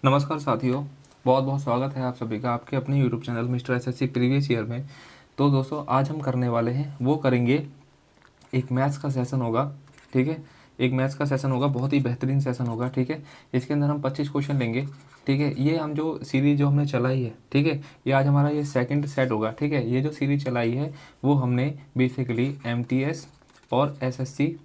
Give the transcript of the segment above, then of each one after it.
नमस्कार साथियों, बहुत बहुत स्वागत है आप सभी का आपके अपने YouTube channel mister SSC previous year में। तो दोस्तों आज हम करने वाले हैं वो करेंगे एक मैथ्स का सेशन होगा। ठीक है, एक मैथ्स का सेशन होगा, बहुत ही बेहतरीन सेशन होगा। ठीक है, इसके अंदर हम 25 क्वेश्चन लेंगे। ठीक है, ये हम जो सीरीज जो हमने चलाई है, ठीक है, ये आज हमारा ये सेकंड सेट होगा। ठीक है, ये जो सीरीज चलाई है वो हमने बेसिकली एमटीएस और एसएससी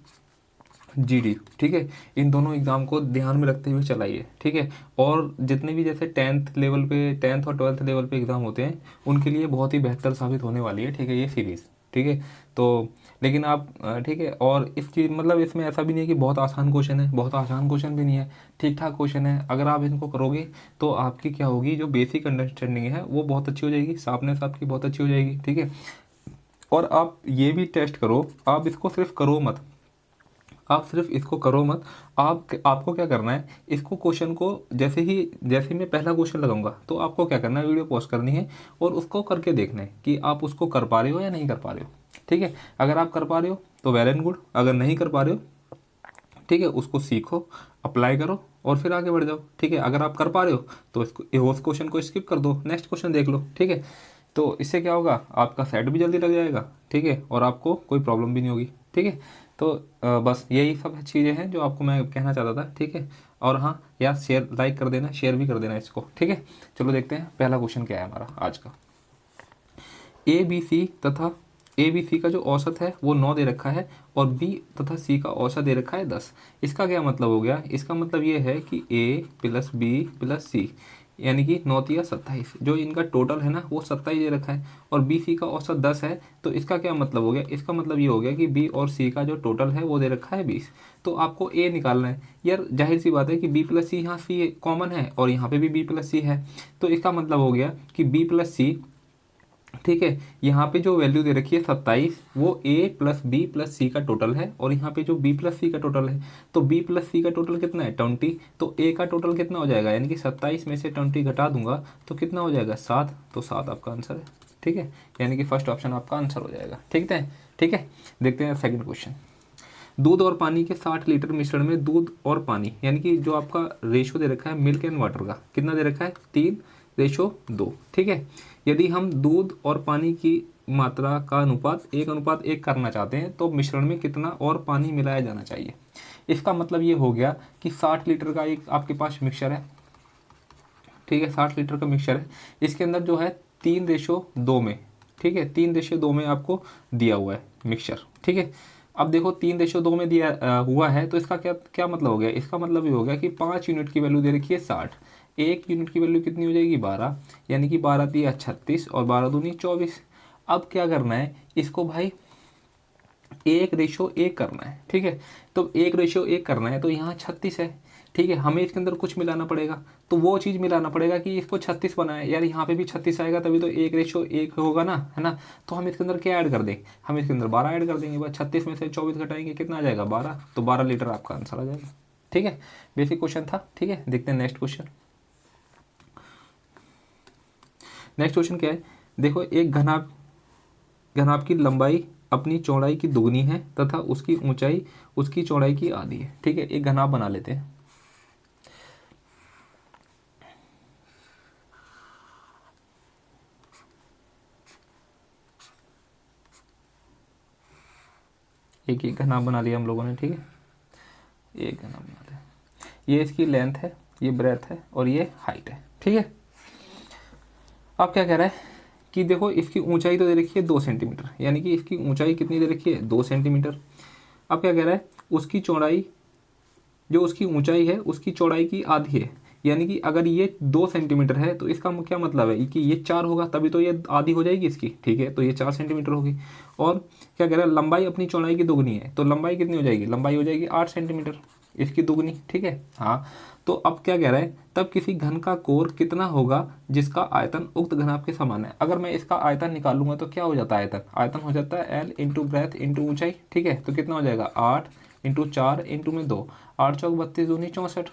जीडी, ठीक है, इन दोनों एग्ज़ाम को ध्यान में रखते हुए चलाइए। ठीक है, और जितने भी जैसे टेंथ लेवल पे, टेंथ और ट्वेल्थ लेवल पे एग्ज़ाम होते हैं उनके लिए बहुत ही बेहतर साबित होने वाली है। ठीक है, ये सीरीज़। ठीक है, तो लेकिन आप ठीक है, और इस चीज़ मतलब इसमें ऐसा भी नहीं है कि बहुत आसान क्वेश्चन है, बहुत आसान क्वेश्चन भी नहीं है, ठीक ठाक क्वेश्चन है। अगर आप इनको करोगे तो आपकी क्या होगी, जो बेसिक अंडरस्टैंडिंग है वो बहुत अच्छी हो जाएगी, शार्पनेस आपकी बहुत अच्छी हो जाएगी। ठीक है, और आप ये भी टेस्ट करो, आप इसको सिर्फ करो मत, आप सिर्फ इसको करो मत। आपको क्या करना है, इसको क्वेश्चन को जैसे ही मैं पहला क्वेश्चन लगाऊंगा तो आपको क्या करना है, वीडियो पॉज करनी है और उसको करके देखना है कि आप उसको कर पा रहे हो या नहीं कर पा रहे हो। ठीक है, अगर आप कर पा रहे हो तो वेल एंड गुड, अगर नहीं कर पा रहे हो, ठीक है, उसको सीखो, अप्लाई करो और फिर आगे बढ़ जाओ। ठीक है, अगर आप कर पा रहे हो तो इसको उस क्वेश्चन को स्किप कर दो, नेक्स्ट क्वेश्चन देख लो। ठीक है, तो इससे क्या होगा, आपका सेट भी जल्दी लग जाएगा। ठीक है, और आपको कोई प्रॉब्लम भी नहीं होगी। ठीक है, तो बस यही सब चीज़ें हैं जो आपको मैं कहना चाहता था। ठीक है, और हाँ यार, शेयर लाइक कर देना, शेयर भी कर देना इसको। ठीक है, चलो देखते हैं पहला क्वेश्चन क्या है हमारा आज का। ए बी सी तथा ए बी सी का जो औसत है वो 9 दे रखा है और बी तथा सी का औसत दे रखा है 10। इसका क्या मतलब हो गया, इसका मतलब ये है कि ए प्लस बी प्लस सी यानी कि 9×3 = 27, जो इनका टोटल है ना वो 27 दे रखा है और बी सी का औसत 10 है। तो इसका क्या मतलब हो गया, इसका मतलब ये हो गया कि बी और सी का जो टोटल है वो दे रखा है 20। तो आपको ए निकालना है। यार जाहिर सी बात है कि बी प्लस सी, यहाँ सी कॉमन है और यहाँ पे भी बी प्लस सी है, तो इसका मतलब हो गया कि बी प्लस सी, ठीक है, यहाँ पे जो वैल्यू दे रखी है 27, वो ए प्लस बी प्लस सी का टोटल है और यहाँ पे जो बी प्लस सी का टोटल है, तो बी प्लस सी का टोटल कितना है 20, तो ए का टोटल कितना हो जाएगा, यानी कि 27 में से 20 घटा दूंगा तो कितना हो जाएगा 7, तो 7 आपका आंसर है। ठीक है, यानी कि फर्स्ट ऑप्शन आपका आंसर हो जाएगा। ठीक है, ठीक है, देखते हैं सेकंड क्वेश्चन। दूध और पानी के 60 लीटर मिश्रण में दूध और पानी, यानी कि जो आपका रेशो दे रखा है मिल्क एंड वाटर का, कितना दे रखा है 3:2। ठीक है, यदि हम दूध और पानी की मात्रा का अनुपात 1:1 करना चाहते हैं तो मिश्रण में कितना और पानी मिलाया जाना चाहिए। इसका मतलब ये हो गया कि 60 लीटर का एक आपके पास मिक्सचर है। ठीक है, 60 लीटर का मिक्सचर है, इसके अंदर जो है 3:2 में, ठीक है, 3:2 में आपको दिया हुआ है मिक्सचर। ठीक है, अब देखो 3:2 में दिया हुआ है तो इसका क्या क्या मतलब हो गया, इसका मतलब ये हो गया कि 5 यूनिट की वैल्यू दे रखी है 60, 1 यूनिट की वैल्यू कितनी हो जाएगी 12, यानी कि 12×3 = 36 और 12×2 = 24। अब क्या करना है इसको भाई, 1:1 करना है। ठीक है, तो 1:1 करना है तो यहाँ 36 है। ठीक है, हमें इसके अंदर कुछ मिलाना पड़ेगा, तो वो चीज़ मिलाना पड़ेगा कि इसको 36 बनाए। यार यहाँ पे भी 36 आएगा तभी तो 1:1 होगा ना, है ना। तो हम इसके अंदर क्या ऐड कर देंगे, हम इसके अंदर 12 ऐड कर देंगे, बस 36 में से 24 घटाएंगे कितना आ जाएगा 12, तो 12 लीटर आपका आंसर आ जाएगा। ठीक है, बेसिक क्वेश्चन था। ठीक है, देखते हैं नेक्स्ट क्वेश्चन। नेक्स्ट क्वेश्चन क्या है, देखो एक घनाभ की लंबाई अपनी चौड़ाई की दुगनी है तथा उसकी ऊंचाई उसकी चौड़ाई की आधी है। ठीक है, एक घनाभ बना लेते हैं। एक घनाभ बना लिया हम लोगों ने। ठीक है, एक घनाभ बना लिया, ये इसकी लेंथ है, ये ब्रेथ है और ये हाइट है। ठीक है, अब क्या कह रहा है कि देखो इसकी ऊंचाई तो दे रखी है 2 सेंटीमीटर, यानी कि इसकी ऊंचाई कितनी दे रखी है 2 सेंटीमीटर। अब क्या कह रहा है, उसकी चौड़ाई, जो उसकी ऊंचाई है उसकी चौड़ाई की आधी है, यानी कि अगर ये 2 सेंटीमीटर है तो इसका क्या मतलब है कि ये 4 होगा तभी तो ये आधी हो जाएगी इसकी। ठीक है, तो ये 4 सेंटीमीटर होगी। और क्या कह रहा है, लंबाई अपनी चौड़ाई की दुगनी है, तो लंबाई कितनी हो जाएगी, लंबाई हो जाएगी 8 सेंटीमीटर, इसकी दुगनी। ठीक है, हाँ, तो अब क्या कह रहा है, तब किसी घन का कोर कितना होगा जिसका आयतन उक्त घनाभ के समान है। अगर मैं इसका आयतन निकालूंगा तो क्या हो जाता है, आयतन आयतन हो जाता है एल इंटू ब्रेथ इंटू ऊंचाई। ठीक है, तो कितना हो जाएगा 8 × 4 × 2, 8×4 = 32, 64।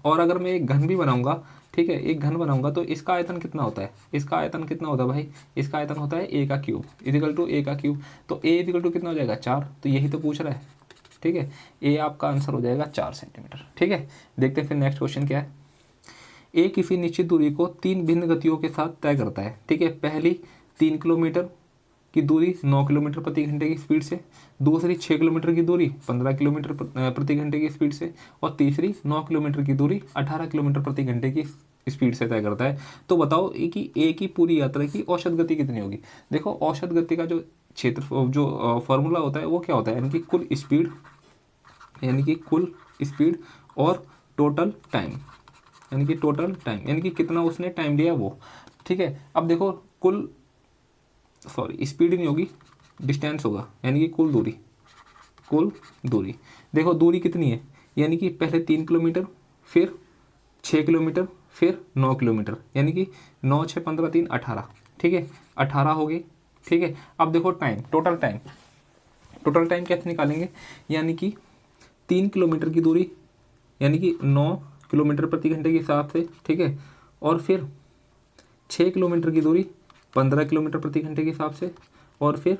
और अगर मैं एक घन भी बनाऊंगा, ठीक है, एक घन बनाऊंगा तो इसका आयतन कितना होता है, इसका आयतन कितना होता है भाई, इसका आयतन होता है A³ इजिकल टू A³। तो A इजिकल टू कितना हो जाएगा 4, तो यही तो पूछ रहा है। ठीक है, ए आपका आंसर हो जाएगा 4 सेंटीमीटर। ठीक है, देखते हैं फिर नेक्स्ट क्वेश्चन क्या है। ए किसी निश्चित दूरी को 3 भिन्न गतियों के साथ तय करता है। ठीक है, पहली 3 किलोमीटर की दूरी 9 किलोमीटर प्रति घंटे की स्पीड से, दूसरी 6 किलोमीटर की दूरी 15 किलोमीटर प्रति घंटे की स्पीड से, और तीसरी 9 किलोमीटर की दूरी 18 किलोमीटर प्रति घंटे की स्पीड से तय करता है। तो बताओ कि ए की पूरी यात्रा की औसत गति कितनी होगी। देखो औसत गति का जो जो फॉर्मूला होता है वो क्या होता है, यानी कि कुल स्पीड, यानी कि कुल स्पीड और टोटल टाइम, यानी कि टोटल टाइम, यानी कि कितना उसने टाइम लिया वो। ठीक है, अब देखो कुल, सॉरी स्पीड नहीं होगी, डिस्टेंस होगा, यानी कि कुल दूरी, कुल दूरी। देखो दूरी कितनी है, यानी कि पहले 3 किलोमीटर, फिर 6 किलोमीटर, फिर 9 किलोमीटर, यानी कि 9 6 15 3 18। ठीक है, 18 हो गई। ठीक है, अब देखो time, total time, total time कैसे निकालेंगे, यानी कि 3 किलोमीटर की दूरी, यानी कि 9 किलोमीटर प्रति घंटे के हिसाब से। ठीक है, और फिर 6 किलोमीटर की दूरी 15 किलोमीटर प्रति घंटे के हिसाब से, और फिर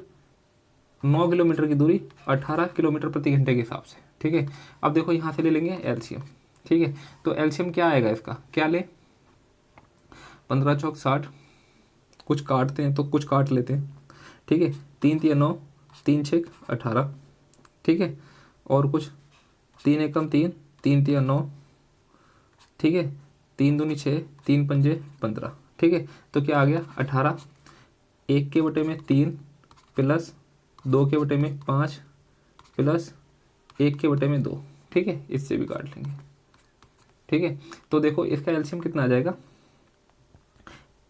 9 किलोमीटर की दूरी 18 किलोमीटर प्रति घंटे के हिसाब से। ठीक है, अब देखो यहाँ से ले लेंगे एलसीएम। ठीक है, तो एलसीएम क्या आएगा इसका, क्या ले, 15 चौक 60, कुछ काटते हैं तो कुछ काट लेते हैं। ठीक है, 3 तिया 9, 3 6 18। ठीक है, और कुछ 3 एकम 3, 3 तिया 9। ठीक है, 3 दूनी 6, 3 पंजे 15। ठीक है, तो क्या आ गया 18, 1 के बटे में 3 प्लस 2 के बटे में 5 प्लस 1 के बटे में 2। ठीक है, इससे भी काट लेंगे। ठीक है, तो देखो इसका एलसीएम कितना आ जाएगा,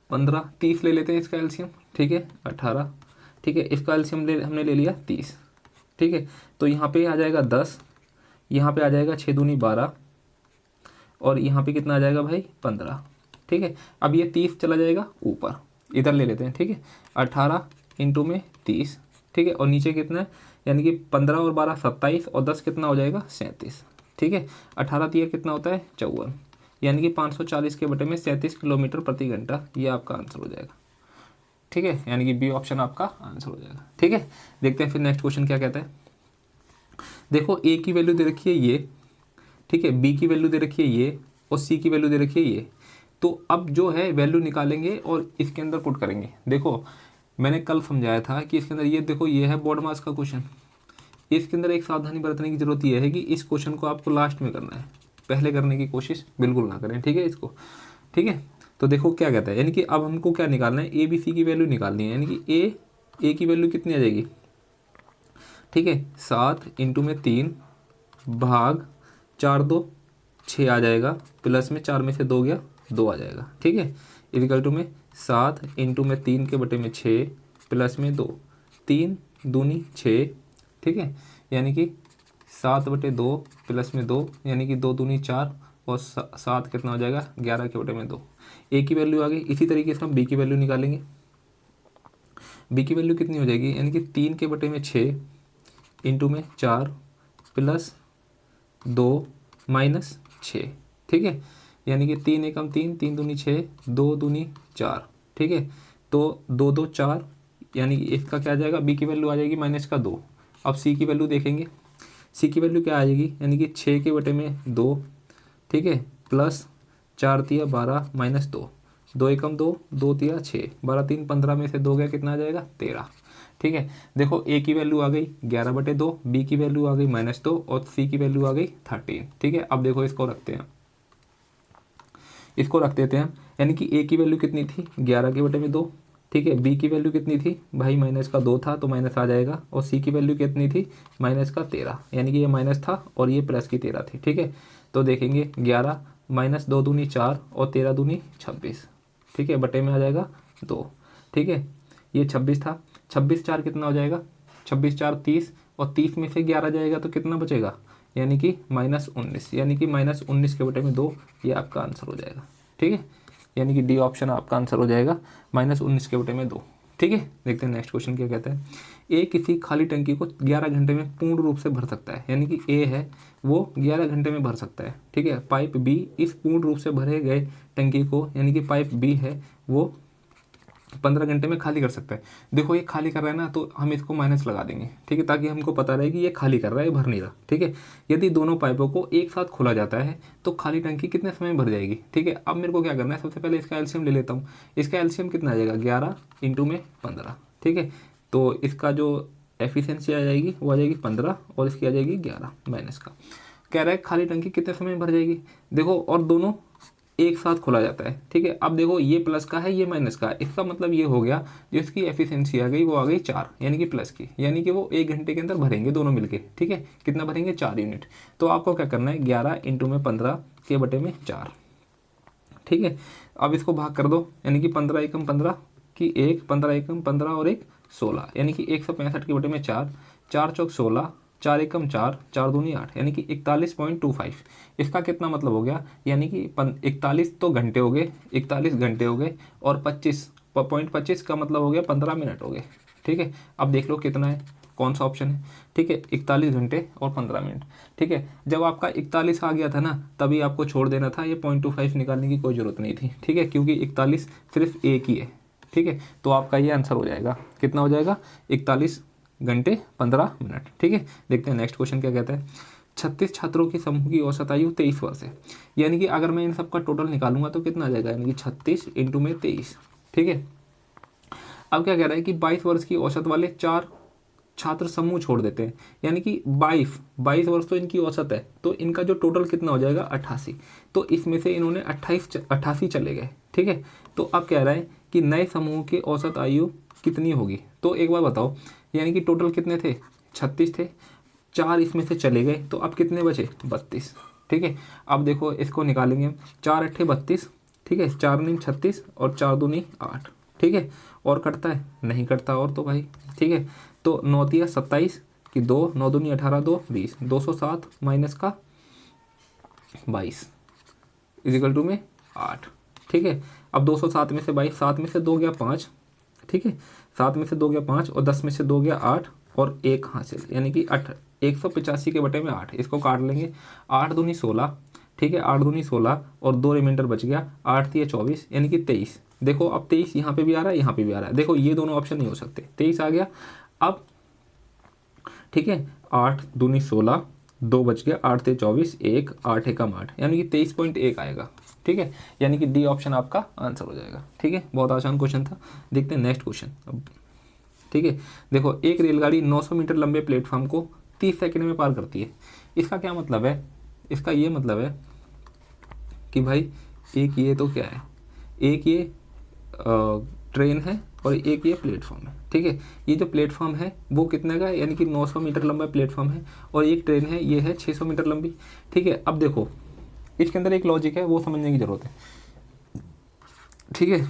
15, 30 ले लेते हैं इसका एलसीएम। ठीक है, 18। ठीक है, इसका एलसीएम हमने ले लिया 30। ठीक है, तो यहाँ पे आ जाएगा 10, यहाँ पे आ जाएगा 6 दूनी 12, और यहाँ पे कितना आ जाएगा भाई 15। ठीक है, अब ये 30 चला जाएगा ऊपर, इधर ले लेते हैं। ठीक है, 18 इंटू में 30। ठीक है, और नीचे कितना है, यानी कि 15 और 12 27, और 10 कितना हो जाएगा 37। ठीक है, 18 तिया कितना होता है 54, यानी कि 540 के बटे में 37 किलोमीटर प्रति घंटा, ये आपका आंसर हो जाएगा। ठीक है, यानी कि बी ऑप्शन आपका आंसर हो जाएगा। ठीक है, देखते हैं फिर नेक्स्ट क्वेश्चन क्या कहता है। देखो ए की वैल्यू दे रखी है ये, ठीक है, बी की वैल्यू दे रखी है ये, और सी की वैल्यू दे रखी है ये। तो अब जो है वैल्यू निकालेंगे और इसके अंदर पुट करेंगे। देखो मैंने कल समझाया था कि इसके अंदर ये देखो ये है बोर्ड मास का क्वेश्चन, इसके अंदर एक सावधानी बरतने की जरूरत यह है कि इस क्वेश्चन को आपको लास्ट में करना है, पहले करने की कोशिश बिल्कुल ना करें। ठीक है इसको, ठीक है, तो देखो क्या कहता है, यानी कि अब हमको क्या निकालना है, ए बी सी की वैल्यू निकालनी है, यानी कि ए की वैल्यू कितनी आ जाएगी। ठीक है, 7 इंटू में 3 भाग 4 2 6 आ जाएगा, प्लस में 4 में से 2 गया 2 आ जाएगा। ठीक है, इक्वल टू में 7 इंटू में 3 के बटे में 6 प्लस में 2, 3 दूनी 6। ठीक है, यानी कि 7 बटे 2 प्लस में 2, यानी कि 2 दूनी 4, और 7 कितना हो जाएगा 11 के बटे में 2। ए की वैल्यू आ गई। इसी तरीके से हम बी की वैल्यू निकालेंगे। बी की वैल्यू कितनी हो जाएगी, यानी कि 3 के बटे में 6 इंटू में 4 प्लस 2 माइनस 6। ठीक है, यानी कि 3 एकम 3, 3 दूनी 6, 2 दूनी 4। ठीक है, तो 2 2 4, यानी कि इसका क्या आ जाएगा, बी की वैल्यू आ जाएगी माइनस का 2। अब सी की वैल्यू देखेंगे, सी की वैल्यू क्या आ जाएगी, यानी कि 6 के बटे में 2। ठीक है, प्लस 4 तिया 12 माइनस 2, 2 एकम 2, 2 तिया 6, 12 3 15 में से 2 गया कितना आ जाएगा 13। ठीक है, देखो ए की वैल्यू आ गई 11 बटे 2, बी की वैल्यू आ गई -2, और सी की वैल्यू आ गई 13। ठीक है, अब देखो इसको रखते हैं, इसको रख देते हैं, यानी कि ए की वैल्यू कितनी थी 11 के बटे में 2। ठीक है, बी की वैल्यू कितनी थी भाई माइनस का 2 था तो माइनस आ जाएगा, और सी की वैल्यू कितनी थी माइनस का 13, यानी कि ये माइनस था और ये प्लस की 13 थी। ठीक है, तो देखेंगे 11 माइनस 2 दूनी 4 और 13 दूनी 26। ठीक है, बटे में आ जाएगा 2। ठीक है, ये 26 था, 26 4 कितना हो जाएगा, 26 4 30, और 30 में से 11 जाएगा तो कितना बचेगा, यानी कि -19, यानी कि -19 के बटे में 2, ये आपका आंसर हो जाएगा। ठीक है, यानी कि डी ऑप्शन आपका आंसर हो जाएगा, -19 के बटे में 2। ठीक है, देखते हैं नेक्स्ट क्वेश्चन क्या कहता है। ए किसी खाली टंकी को 11 घंटे में पूर्ण रूप से भर सकता है, यानी कि ए है वो 11 घंटे में भर सकता है। ठीक है, पाइप बी इस पूर्ण रूप से भरे गए टंकी को, यानी कि पाइप बी है वो 15 घंटे में खाली कर सकता है। देखो ये खाली कर रहा है ना, तो हम इसको माइनस लगा देंगे, ठीक है, ताकि हमको पता रहे कि ये खाली कर रहा है, भर नहीं रहा, ठीक है। यदि दोनों पाइपों को एक साथ खोला जाता है तो खाली टंकी कितने समय में भर जाएगी, ठीक है। अब मेरे को क्या करना है, सबसे पहले इसका एलसीएम ले लेता हूँ। इसका एलसीएम कितना आ जाएगा, 11 इंटू में 15, ठीक है। तो इसका जो एफिशिएंसी आ जाएगी वो आ जाएगी 15 और इसकी आ जाएगी 11 माइनस का। कह रहा है खाली टंकी कितने समय में भर जाएगी, देखो, और दोनों एक साथ खोला जाता है, ठीक है। अब देखो ये प्लस का है, ये माइनस का है, इसका मतलब ये हो गया जो इसकी एफिशिएंसी आ गई वो आ गई 4, यानी कि प्लस की, यानी कि वो 1 घंटे के अंदर भरेंगे दोनों मिलके, ठीक है। कितना भरेंगे, 4 यूनिट। तो आपको क्या करना है, 11 इंटू में 15 के बटे में 4, ठीक है। अब इसको भाग कर दो, यानी कि 15 एकम 15 की 1, 15 एकम 15 और 1 16, यानी कि 165 के बटे में 4, 4 चौक 16, 4 एकम 4, 4 दूनी 8, यानी कि 41.25। इसका कितना मतलब हो गया, यानी कि 41 तो घंटे हो गए, 41 घंटे हो गए, और 25.25 का मतलब हो गया 15 मिनट हो गए, ठीक है। अब देख लो कितना है, कौन सा ऑप्शन है, ठीक है, 41 घंटे और 15 मिनट, ठीक है। जब आपका 41 आ गया था ना, तभी आपको छोड़ देना था, ये 0.25 निकालने की कोई ज़रूरत नहीं थी, ठीक है, क्योंकि 41 सिर्फ एक ही है, ठीक है। तो आपका ये आंसर हो जाएगा, कितना हो जाएगा, 41 घंटे 15 मिनट, ठीक है। देखते हैं नेक्स्ट क्वेश्चन क्या कहता है। 36 छात्रों की समूह की औसत आयु 23 वर्ष है, यानी कि अगर मैं इन सब का टोटल निकालूंगा तो कितना आ जाएगा, यानी कि 36 इंटू में 23, ठीक है। अब क्या कह रहा है कि 22 वर्ष की औसत वाले 4 छात्र समूह छोड़ देते हैं, यानी कि 22 वर्ष तो इनकी औसत है, तो इनका जो टोटल कितना हो जाएगा, 88। तो इसमें से इन्होंने 88 चले गए, ठीक है। तो अब कह रहा है कि नए समूह की औसत आयु कितनी होगी, तो एक बार बताओ, यानी कि टोटल कितने थे, 36 थे, 4 इसमें से चले गए, तो अब कितने बचे, 32, ठीक है। अब देखो इसको निकालेंगे हम, 4 अट्ठे 32, ठीक है, 4 नहीं 36 और 4 दूनी 8, ठीक है। और कटता है, नहीं कटता और, तो भाई ठीक है। तो 9 तिया 27 की 2, 9 दूनी 18, 2 20, 207 माइनस का 22 इजिकल टू में 8, ठीक है। अब 207 में से 22, 7 में से 2 गया 5, ठीक है, 7 में से 2 गया 5 और 10 में से 2 गया 8 और 1 हासिल, यानी कि 185 के बटे में 8, इसको काट लेंगे, 8 दूनी 16, ठीक है, 8 दूनी 16 और 2 रिमाइंडर बच गया, 8 तिया 24, यानी कि 23। देखो अब 23 यहाँ पे भी आ रहा है, यहाँ पे भी आ रहा है, देखो ये दोनों ऑप्शन नहीं हो सकते, 23 आ गया। अब ठीक है, 8 दूनी 16, 2 बच गया, 8 ते 24, 1 8 एकम 8, यानी कि 23.1 आएगा, ठीक है। यानी कि डी ऑप्शन आपका आंसर हो जाएगा, ठीक है। बहुत आसान क्वेश्चन था। देखते हैं नेक्स्ट क्वेश्चन अब, ठीक है। देखो एक रेलगाड़ी 900 मीटर लंबे प्लेटफॉर्म को 30 सेकंड में पार करती है, इसका क्या मतलब है, इसका ये मतलब है कि भाई एक ये तो क्या है, एक ये ट्रेन है और एक ये प्लेटफॉर्म है, ठीक है। ये जो प्लेटफॉर्म है वो कितने का है, यानी कि 900 मीटर लंबा प्लेटफॉर्म है, और एक ट्रेन है ये है 600 मीटर लंबी, ठीक है। अब देखो इसके अंदर एक लॉजिक है, वो समझने की ज़रूरत है, ठीक है।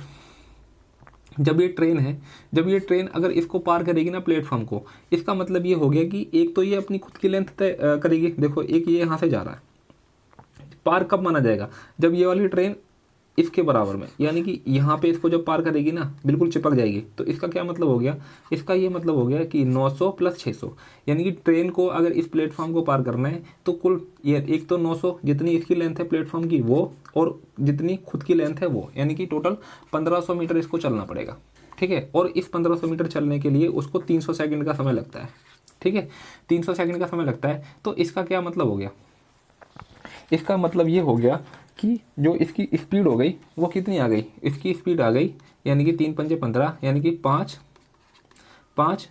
जब ये ट्रेन है, जब ये ट्रेन अगर इसको पार करेगी ना प्लेटफॉर्म को, इसका मतलब ये हो गया कि एक तो ये अपनी खुद की लेंथ तय करेगी, देखो एक ये यहाँ से जा रहा है, पार कब माना जाएगा, जब ये वाली ट्रेन इसके बराबर में, यानी कि यहाँ पे इसको जब पार करेगी ना बिल्कुल चिपक जाएगी, तो इसका क्या मतलब हो गया, इसका ये मतलब हो गया कि 900 प्लस 600, यानी कि ट्रेन को अगर इस प्लेटफॉर्म को पार करना है तो कुल ये एक तो 900 जितनी इसकी लेंथ है प्लेटफॉर्म की वो, और जितनी खुद की लेंथ है वो, यानी कि टोटल 1500 मीटर इसको चलना पड़ेगा, ठीक है। और इस 1500 मीटर चलने के लिए उसको 300 सेकेंड का समय लगता है, ठीक है, 300 सेकेंड का समय लगता है। तो इसका क्या मतलब हो गया, इसका मतलब ये हो गया कि जो इसकी स्पीड हो गई वो कितनी आ गई, इसकी स्पीड आ गई, यानी कि 3 पंजे 15, यानी कि 5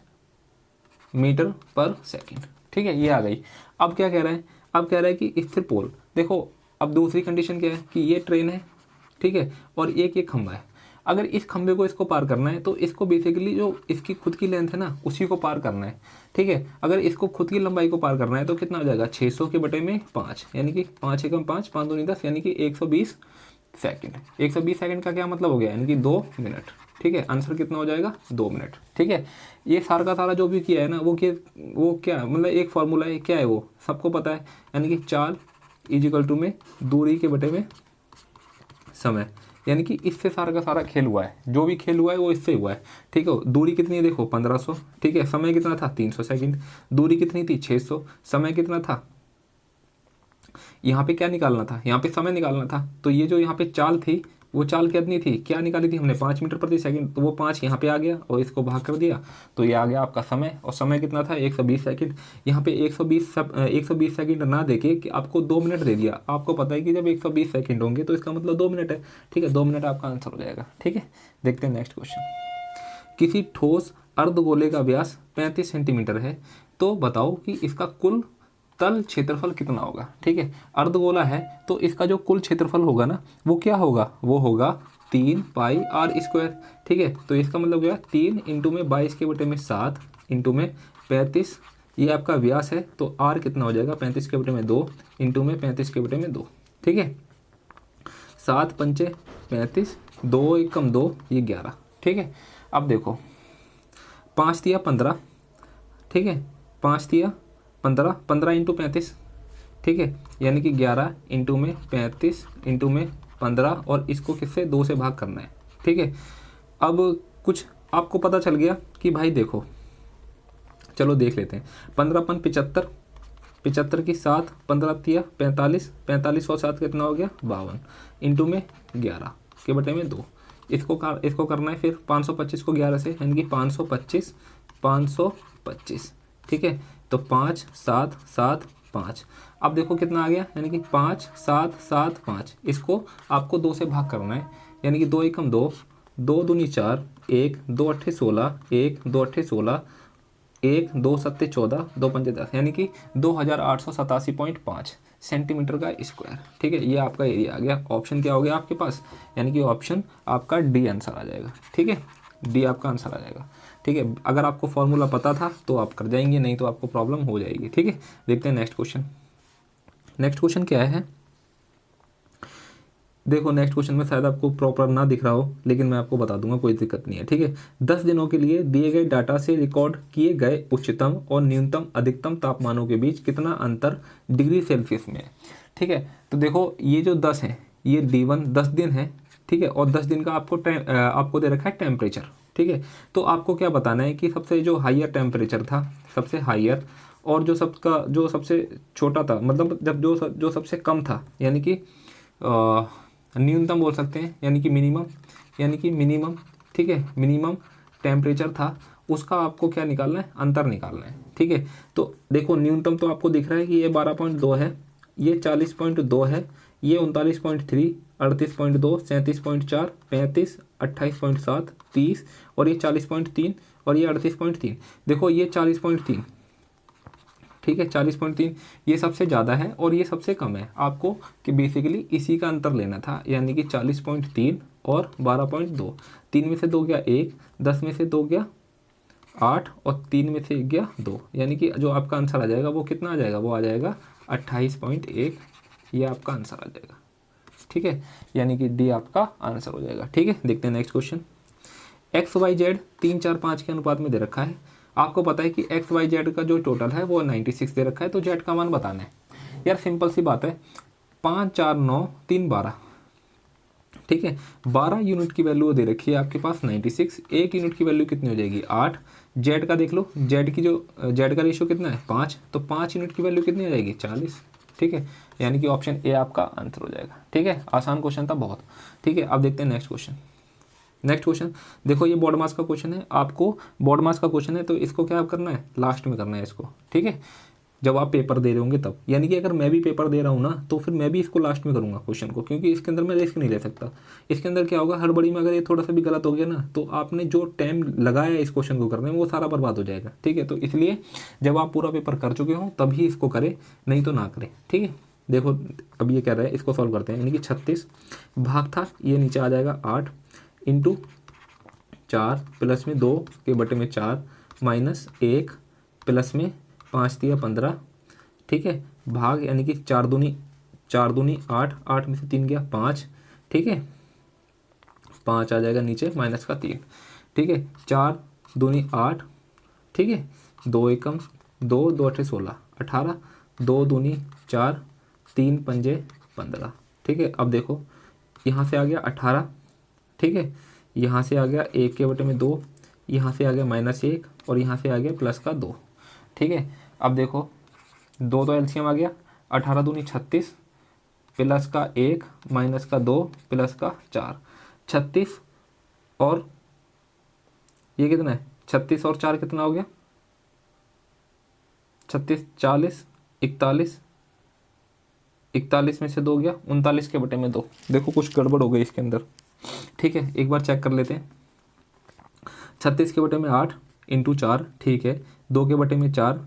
मीटर पर सेकेंड, ठीक है, ये आ गई। अब क्या कह रहा है, अब कह रहा है कि स्थिर पोल, देखो अब दूसरी कंडीशन क्या है कि ये ट्रेन है, ठीक है, और एक ये खंभा है, अगर इस खंभे को इसको पार करना है तो इसको बेसिकली जो इसकी खुद की लेंथ है ना उसी को पार करना है, ठीक है। अगर इसको खुद की लंबाई को पार करना है तो कितना हो जाएगा, 600 के बटे में 5, यानी कि 5 एकम 5, 5 दूनी 10, यानी कि 120 सेकंड। 120 सेकंड का क्या मतलब हो गया, यानी कि 2 मिनट, ठीक है। आंसर कितना हो जाएगा, 2 मिनट, ठीक है। ये सारा का सारा जो भी किया है ना वो क्या मतलब एक फॉर्मूला है, क्या है वो सबको पता है, यानी कि चाल इजिकल टू में दूरी के बटे में समय, यानी कि इससे सारा का सारा खेल हुआ है, जो भी खेल हुआ है वो इससे हुआ है, ठीक है। दूरी कितनी है देखो 1500, ठीक है, समय कितना था 300 सेकंड, दूरी कितनी थी 600, समय कितना था, यहाँ पे क्या निकालना था, यहाँ पे समय निकालना था, तो ये जो यहाँ पे चाल थी वो चाल कितनी थी, क्या निकाली थी हमने, 5 मीटर प्रति सेकंड, तो वो 5 यहाँ पे आ गया और इसको भाग कर दिया तो ये आ गया आपका समय, और समय कितना था 120 सेकंड। यहाँ पे 120 सेकंड ना देके कि आपको 2 मिनट दे दिया, आपको पता है कि जब 120 सेकंड होंगे तो इसका मतलब 2 मिनट है, ठीक है, 2 मिनट आपका आंसर हो जाएगा। ठीक है, देखते हैं नेक्स्ट क्वेश्चन। किसी ठोस अर्धगोले का व्यास 35 सेंटीमीटर है, तो बताओ कि इसका कुल तल क्षेत्रफल कितना होगा। ठीक है, अर्धगोला है तो इसका जो कुल क्षेत्रफल होगा ना वो क्या होगा, वो होगा 3 पाई आर स्क्वायर। ठीक है, तो इसका मतलब क्या, 3 इंटू में 22 के बटे में 7 इंटू में 35, ये आपका व्यास है, तो आर कितना हो जाएगा 35 के बटे में 2 इंटू में 35 के बटे में 2। ठीक है, 7 पंचे 35, 2 एकम 2, ये 11। ठीक है, अब देखो 5 तिया 15, ठीक है, 5 तिया 15, 15 इंटू 35, ठीक है, यानी कि 11 इंटू में 35 इंटू में 15, और इसको किससे 2 से भाग करना है। ठीक है, अब कुछ आपको पता चल गया कि भाई देखो, चलो देख लेते हैं। 15 पन 75, 75 की 7, 15 तिया 45, 45 और 7 कितना हो गया 52 इंटू में 11 के बटे में 2। इसको करना है फिर 525 को 11 से, यानी कि 525, 525। ठीक है, तो 5 7 7 5, अब देखो कितना आ गया, यानी कि 5 7 7 5, इसको आपको 2 से भाग करना है, यानी कि 2 एकम 2, 2 दूनी 4, 1 2 अट्ठे 16, 1 2 अट्ठे 16, 1 2 सत्ते 14, 2 पंजे 10, यानी कि 2887.5 सेंटीमीटर का स्क्वायर। ठीक है, ये आपका एरिया आ गया। ऑप्शन क्या हो गया आपके पास, यानी कि ऑप्शन आपका डी आंसर आ जाएगा। ठीक है, डी आपका आंसर आ जाएगा। ठीक है, अगर आपको फॉर्मूला पता था तो आप कर जाएंगे, नहीं तो आपको प्रॉब्लम हो जाएगी। ठीक है, देखते हैं नेक्स्ट क्वेश्चन। नेक्स्ट क्वेश्चन क्या है, देखो नेक्स्ट क्वेश्चन में शायद आपको प्रॉपर ना दिख रहा हो, लेकिन मैं आपको बता दूंगा, कोई दिक्कत नहीं है। ठीक है, 10 दिनों के लिए दिए गए डाटा से रिकॉर्ड किए गए उच्चतम और न्यूनतम अधिकतम तापमानों के बीच कितना अंतर डिग्री सेल्सियस में है। ठीक है, तो देखो ये जो 10 है, ये D1 10 दिन है। ठीक है, और 10 दिन का आपको दे रखा है टेम्परेचर। ठीक है, तो आपको क्या बताना है कि सबसे जो हाईयर टेम्परेचर था, सबसे हाईयर, और जो सबसे छोटा था, मतलब जब जो सबसे कम था, यानी कि न्यूनतम बोल सकते हैं, यानी कि मिनिमम। ठीक है, मिनिमम टेम्परेचर था, उसका आपको क्या निकालना है, अंतर निकालना है। ठीक है, तो देखो न्यूनतम तो आपको दिख रहा है कि ये 12.2 है, ये 40.2 है, ये 39.3, 38.2, 37.4, 35, 28.7, 30, और ये 40.3, और ये 38.3। देखो ये 40.3, ठीक है, 40.3 ये सबसे ज़्यादा है और ये सबसे कम है। आपको कि बेसिकली इसी का अंतर लेना था, यानी कि 40.3 और 12.2, 3 में से 2 गया 1, 10 में से 2 गया 8, और 3 में से 1 गया 2, यानी कि जो आपका आंसर आ जाएगा वो कितना आ जाएगा, वो आ जाएगा 28.1, ये आपका आंसर आ जाएगा। ठीक है, यानी कि डी आपका आंसर हो जाएगा। ठीक है, देखते हैं नेक्स्ट क्वेश्चन। XYZ 3 4 5 के अनुपात में दे रखा है। आपको पता है कि XYZ का जो टोटल है वो 96 दे रखा है, तो Z का मान बताना है। यार सिंपल सी बात है, 5 4 9 3 12। ठीक है, 12 यूनिट की वैल्यू दे रखी है आपके पास 96, 1 यूनिट की वैल्यू कितनी हो जाएगी 8। Z का देख लो, Z का रेशियो कितना है 5, तो 5 यूनिट की वैल्यू कितनी आ जाएगी 40। ठीक है, यानी कि ऑप्शन ए आपका आंसर हो जाएगा। ठीक है, आसान क्वेश्चन था बहुत। ठीक है, अब देखते हैं नेक्स्ट क्वेश्चन। नेक्स्ट क्वेश्चन देखो, ये बोर्ड मास का क्वेश्चन है, आपको बोर्ड मास का क्वेश्चन है, तो इसको क्या करना है, लास्ट में करना है इसको। ठीक है, जब आप पेपर दे रहे होंगे तब, यानी कि अगर मैं भी पेपर दे रहा हूँ ना, तो फिर मैं भी इसको लास्ट में करूँगा क्वेश्चन को, क्योंकि इसके अंदर मैं रिस्क नहीं ले सकता। इसके अंदर क्या होगा, हड़बड़ी में अगर ये थोड़ा सा भी गलत हो गया ना, तो आपने जो टाइम लगाया है इस क्वेश्चन को करने में वो सारा बर्बाद हो जाएगा। ठीक है, तो इसलिए जब आप पूरा पेपर कर चुके हो तभी इसको करें, नहीं तो ना करें। ठीक है, देखो अब ये कह रहा है, इसको सॉल्व करते हैं, यानी कि 36 भाग था, ये नीचे आ जाएगा 8 इंटू 4 प्लस में 2 के बटे में 4 माइनस 1 प्लस में 5 दिया 15। ठीक है, भाग, यानी कि 4 दूनी 8, 8 में से 3 गया 5। ठीक है, 5 आ जाएगा नीचे, माइनस का 3। ठीक है, 4 दूनी 8, ठीक है, 2 एकम 2, 2 अट्ठे 16, 18, 2 दूनी 4, 3 पंजे 15। ठीक है, अब देखो यहाँ से आ गया 18, ठीक है, यहाँ से आ गया 1 के बटे में 2, यहाँ से आ गया -1, और यहाँ से आ गया प्लस का 2। ठीक है, अब देखो 2 तो एलसीएम आ गया, 18 दूनी 36, प्लस का 1 माइनस का 2 प्लस का 4, 36 और ये कितना है, 36 और 4 कितना हो गया, 36, 40, 41, 41 में से 2 गया 39 के बटे में 2। देखो कुछ गड़बड़ हो गई इसके अंदर, ठीक है, एक बार चेक कर लेते हैं। 36 के बटे में 8 इंटू 4, ठीक है, 2 के बटे में 4,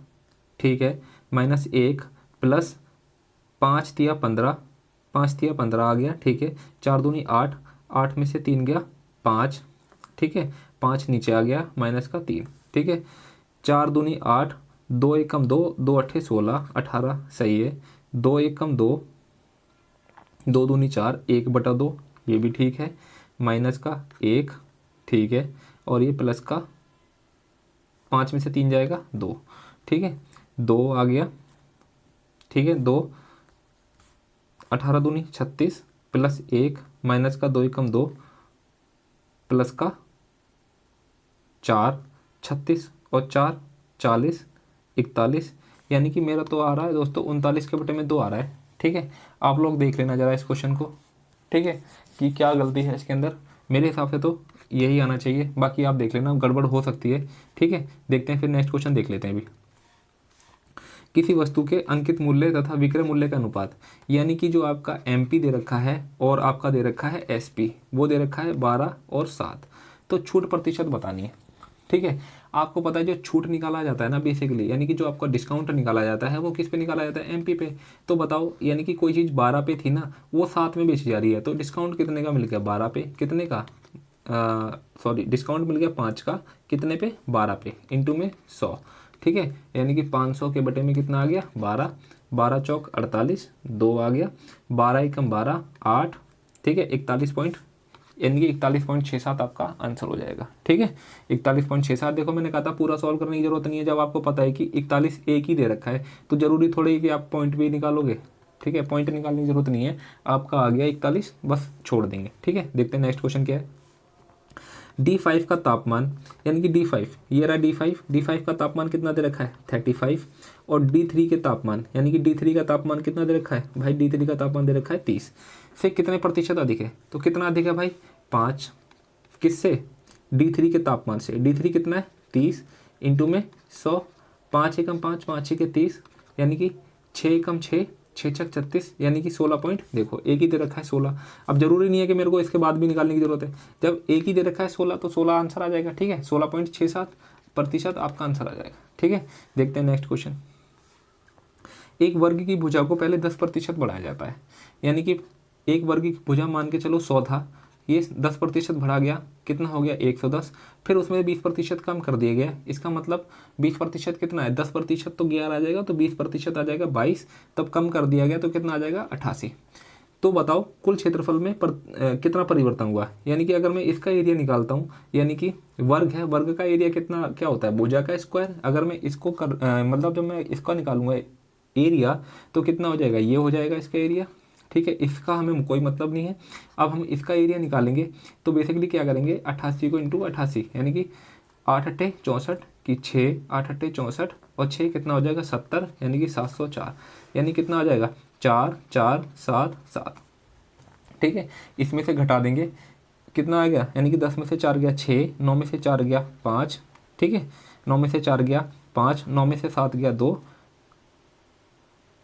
ठीक है, माइनस 1 प्लस 5 तिया 15, 5 तिया 15 आ गया, ठीक है, 4 दूनी 8, 8 में से 3 गया 5, ठीक है, 5 नीचे आ गया माइनस का 3, ठीक है, 4 दूनी 8, 2 एकम 2, 2 अट्ठे 16, 18 सही है, 2 एकम 2, 2 दूनी 4, 1/2 ये भी ठीक है, माइनस का 1, ठीक है, और ये प्लस का 5 में से 3 जाएगा 2, ठीक है, 2 आ गया, ठीक है, 2, 18 दूनी 36 प्लस 1 माइनस का 2 एकम 2 प्लस का 4, 36 और 4 40, 41, यानी कि मेरा तो आ रहा है दोस्तों 39 के बटे में 2 आ रहा है, ठीक है। आप लोग देख लेना ज़रा इस क्वेश्चन को, ठीक है, कि क्या गलती है इसके अंदर। मेरे हिसाब से तो यही आना चाहिए, बाकी आप देख लेना, गड़बड़ हो सकती है, ठीक है। देखते हैं फिर नेक्स्ट क्वेश्चन देख लेते हैं अभी। किसी वस्तु के अंकित मूल्य तथा विक्रय मूल्य का अनुपात, यानी कि जो आपका एमपी दे रखा है और आपका दे रखा है एसपी, वो दे रखा है 12 और 7, तो छूट प्रतिशत बतानी है, ठीक है। आपको पता है जो छूट निकाला जाता है ना बेसिकली, यानी कि जो आपका डिस्काउंट निकाला जाता है वो किस पे निकाला जाता है, एमपी पे। तो बताओ, यानी कि कोई चीज़ 12 पे थी ना, वो 7 में बेची जा रही है, तो डिस्काउंट कितने का मिल गया, 12 पे, कितने का, सॉरी डिस्काउंट मिल गया 5 का, कितने पे, 12 पे, इंटू में 100, ठीक है, यानी कि 500 के बटे में कितना आ गया, 12, 12 चौक 48, 2 आ गया, 12 एकम 12, 8, ठीक है, 41 पॉइंट, यानी कि 41.67 आपका आंसर हो जाएगा, ठीक है, 41.67। देखो मैंने कहा था पूरा सॉल्व करने की जरूरत नहीं है, जब आपको पता है कि 41 एक ही दे रखा है तो जरूरी थोड़ी है कि आप पॉइंट भी निकालोगे, ठीक है, पॉइंट निकालने की जरूरत नहीं है, आपका आ गया 41, बस छोड़ देंगे, ठीक है। देखते हैं नेक्स्ट क्वेश्चन क्या है। D5 का तापमान, यानी कि D5, ये रहा D5 का तापमान कितना दे रखा है, 35, और D3 के तापमान, यानी कि D3 का तापमान कितना दे रखा है भाई, D3 का तापमान दे रखा है 30, से कितने प्रतिशत अधिक है, तो कितना अधिक है भाई, 5, किससे, D3 के तापमान से, D3 कितना है 30 इंटू में 100, 5 एकम 5, 5 छः 30, यानी कि 6 एकम 6, 6 छक 36, यानी कि 16 पॉइंट, देखो एक ही दे रखा है 16, अब जरूरी नहीं है कि मेरे को इसके बाद भी निकालने की जरूरत है, जब एक ही दे रखा है 16 तो 16 आंसर आ जाएगा, ठीक है, 16.67% आपका आंसर आ जाएगा, ठीक है। देखते हैं नेक्स्ट क्वेश्चन। एक वर्ग की भुजा को पहले 10% बढ़ाया जाता है, यानी कि एक वर्ग की भुजा मान के चलो 100 था, ये 10% बढ़ा गया, कितना हो गया 110, फिर उसमें 20% कम कर दिया गया, इसका मतलब 20% कितना है, 10% तो 11 आ जाएगा, तो 20% आ जाएगा 22, तब कम कर दिया गया तो कितना आ जाएगा 88। तो बताओ कुल क्षेत्रफल में कितना परिवर्तन हुआ, यानी कि अगर मैं इसका एरिया निकालता हूँ, यानी कि वर्ग है, वर्ग का एरिया कितना क्या होता है, भुजा का स्क्वायर, अगर मैं इसको मतलब जब मैं इसका निकालूंगा एरिया तो कितना हो जाएगा, ये हो जाएगा इसका एरिया, ठीक है, इसका हमें कोई मतलब नहीं है। अब हम इसका एरिया निकालेंगे तो बेसिकली क्या करेंगे, 88 को इंटू 88, यानी कि 8 अट्ठे 64 की 6, 8 अट्ठे 64 और 6 कितना हो जाएगा 70, यानी कि 704, यानी कितना आ जाएगा 4 4 7 7, ठीक है। इसमें से घटा देंगे कितना आ गया, यानी कि 10 में से 4 गया 6, 9 में से 4 गया 5, ठीक है, 9 में से 4 गया 5, 9 में से 7 गया 2,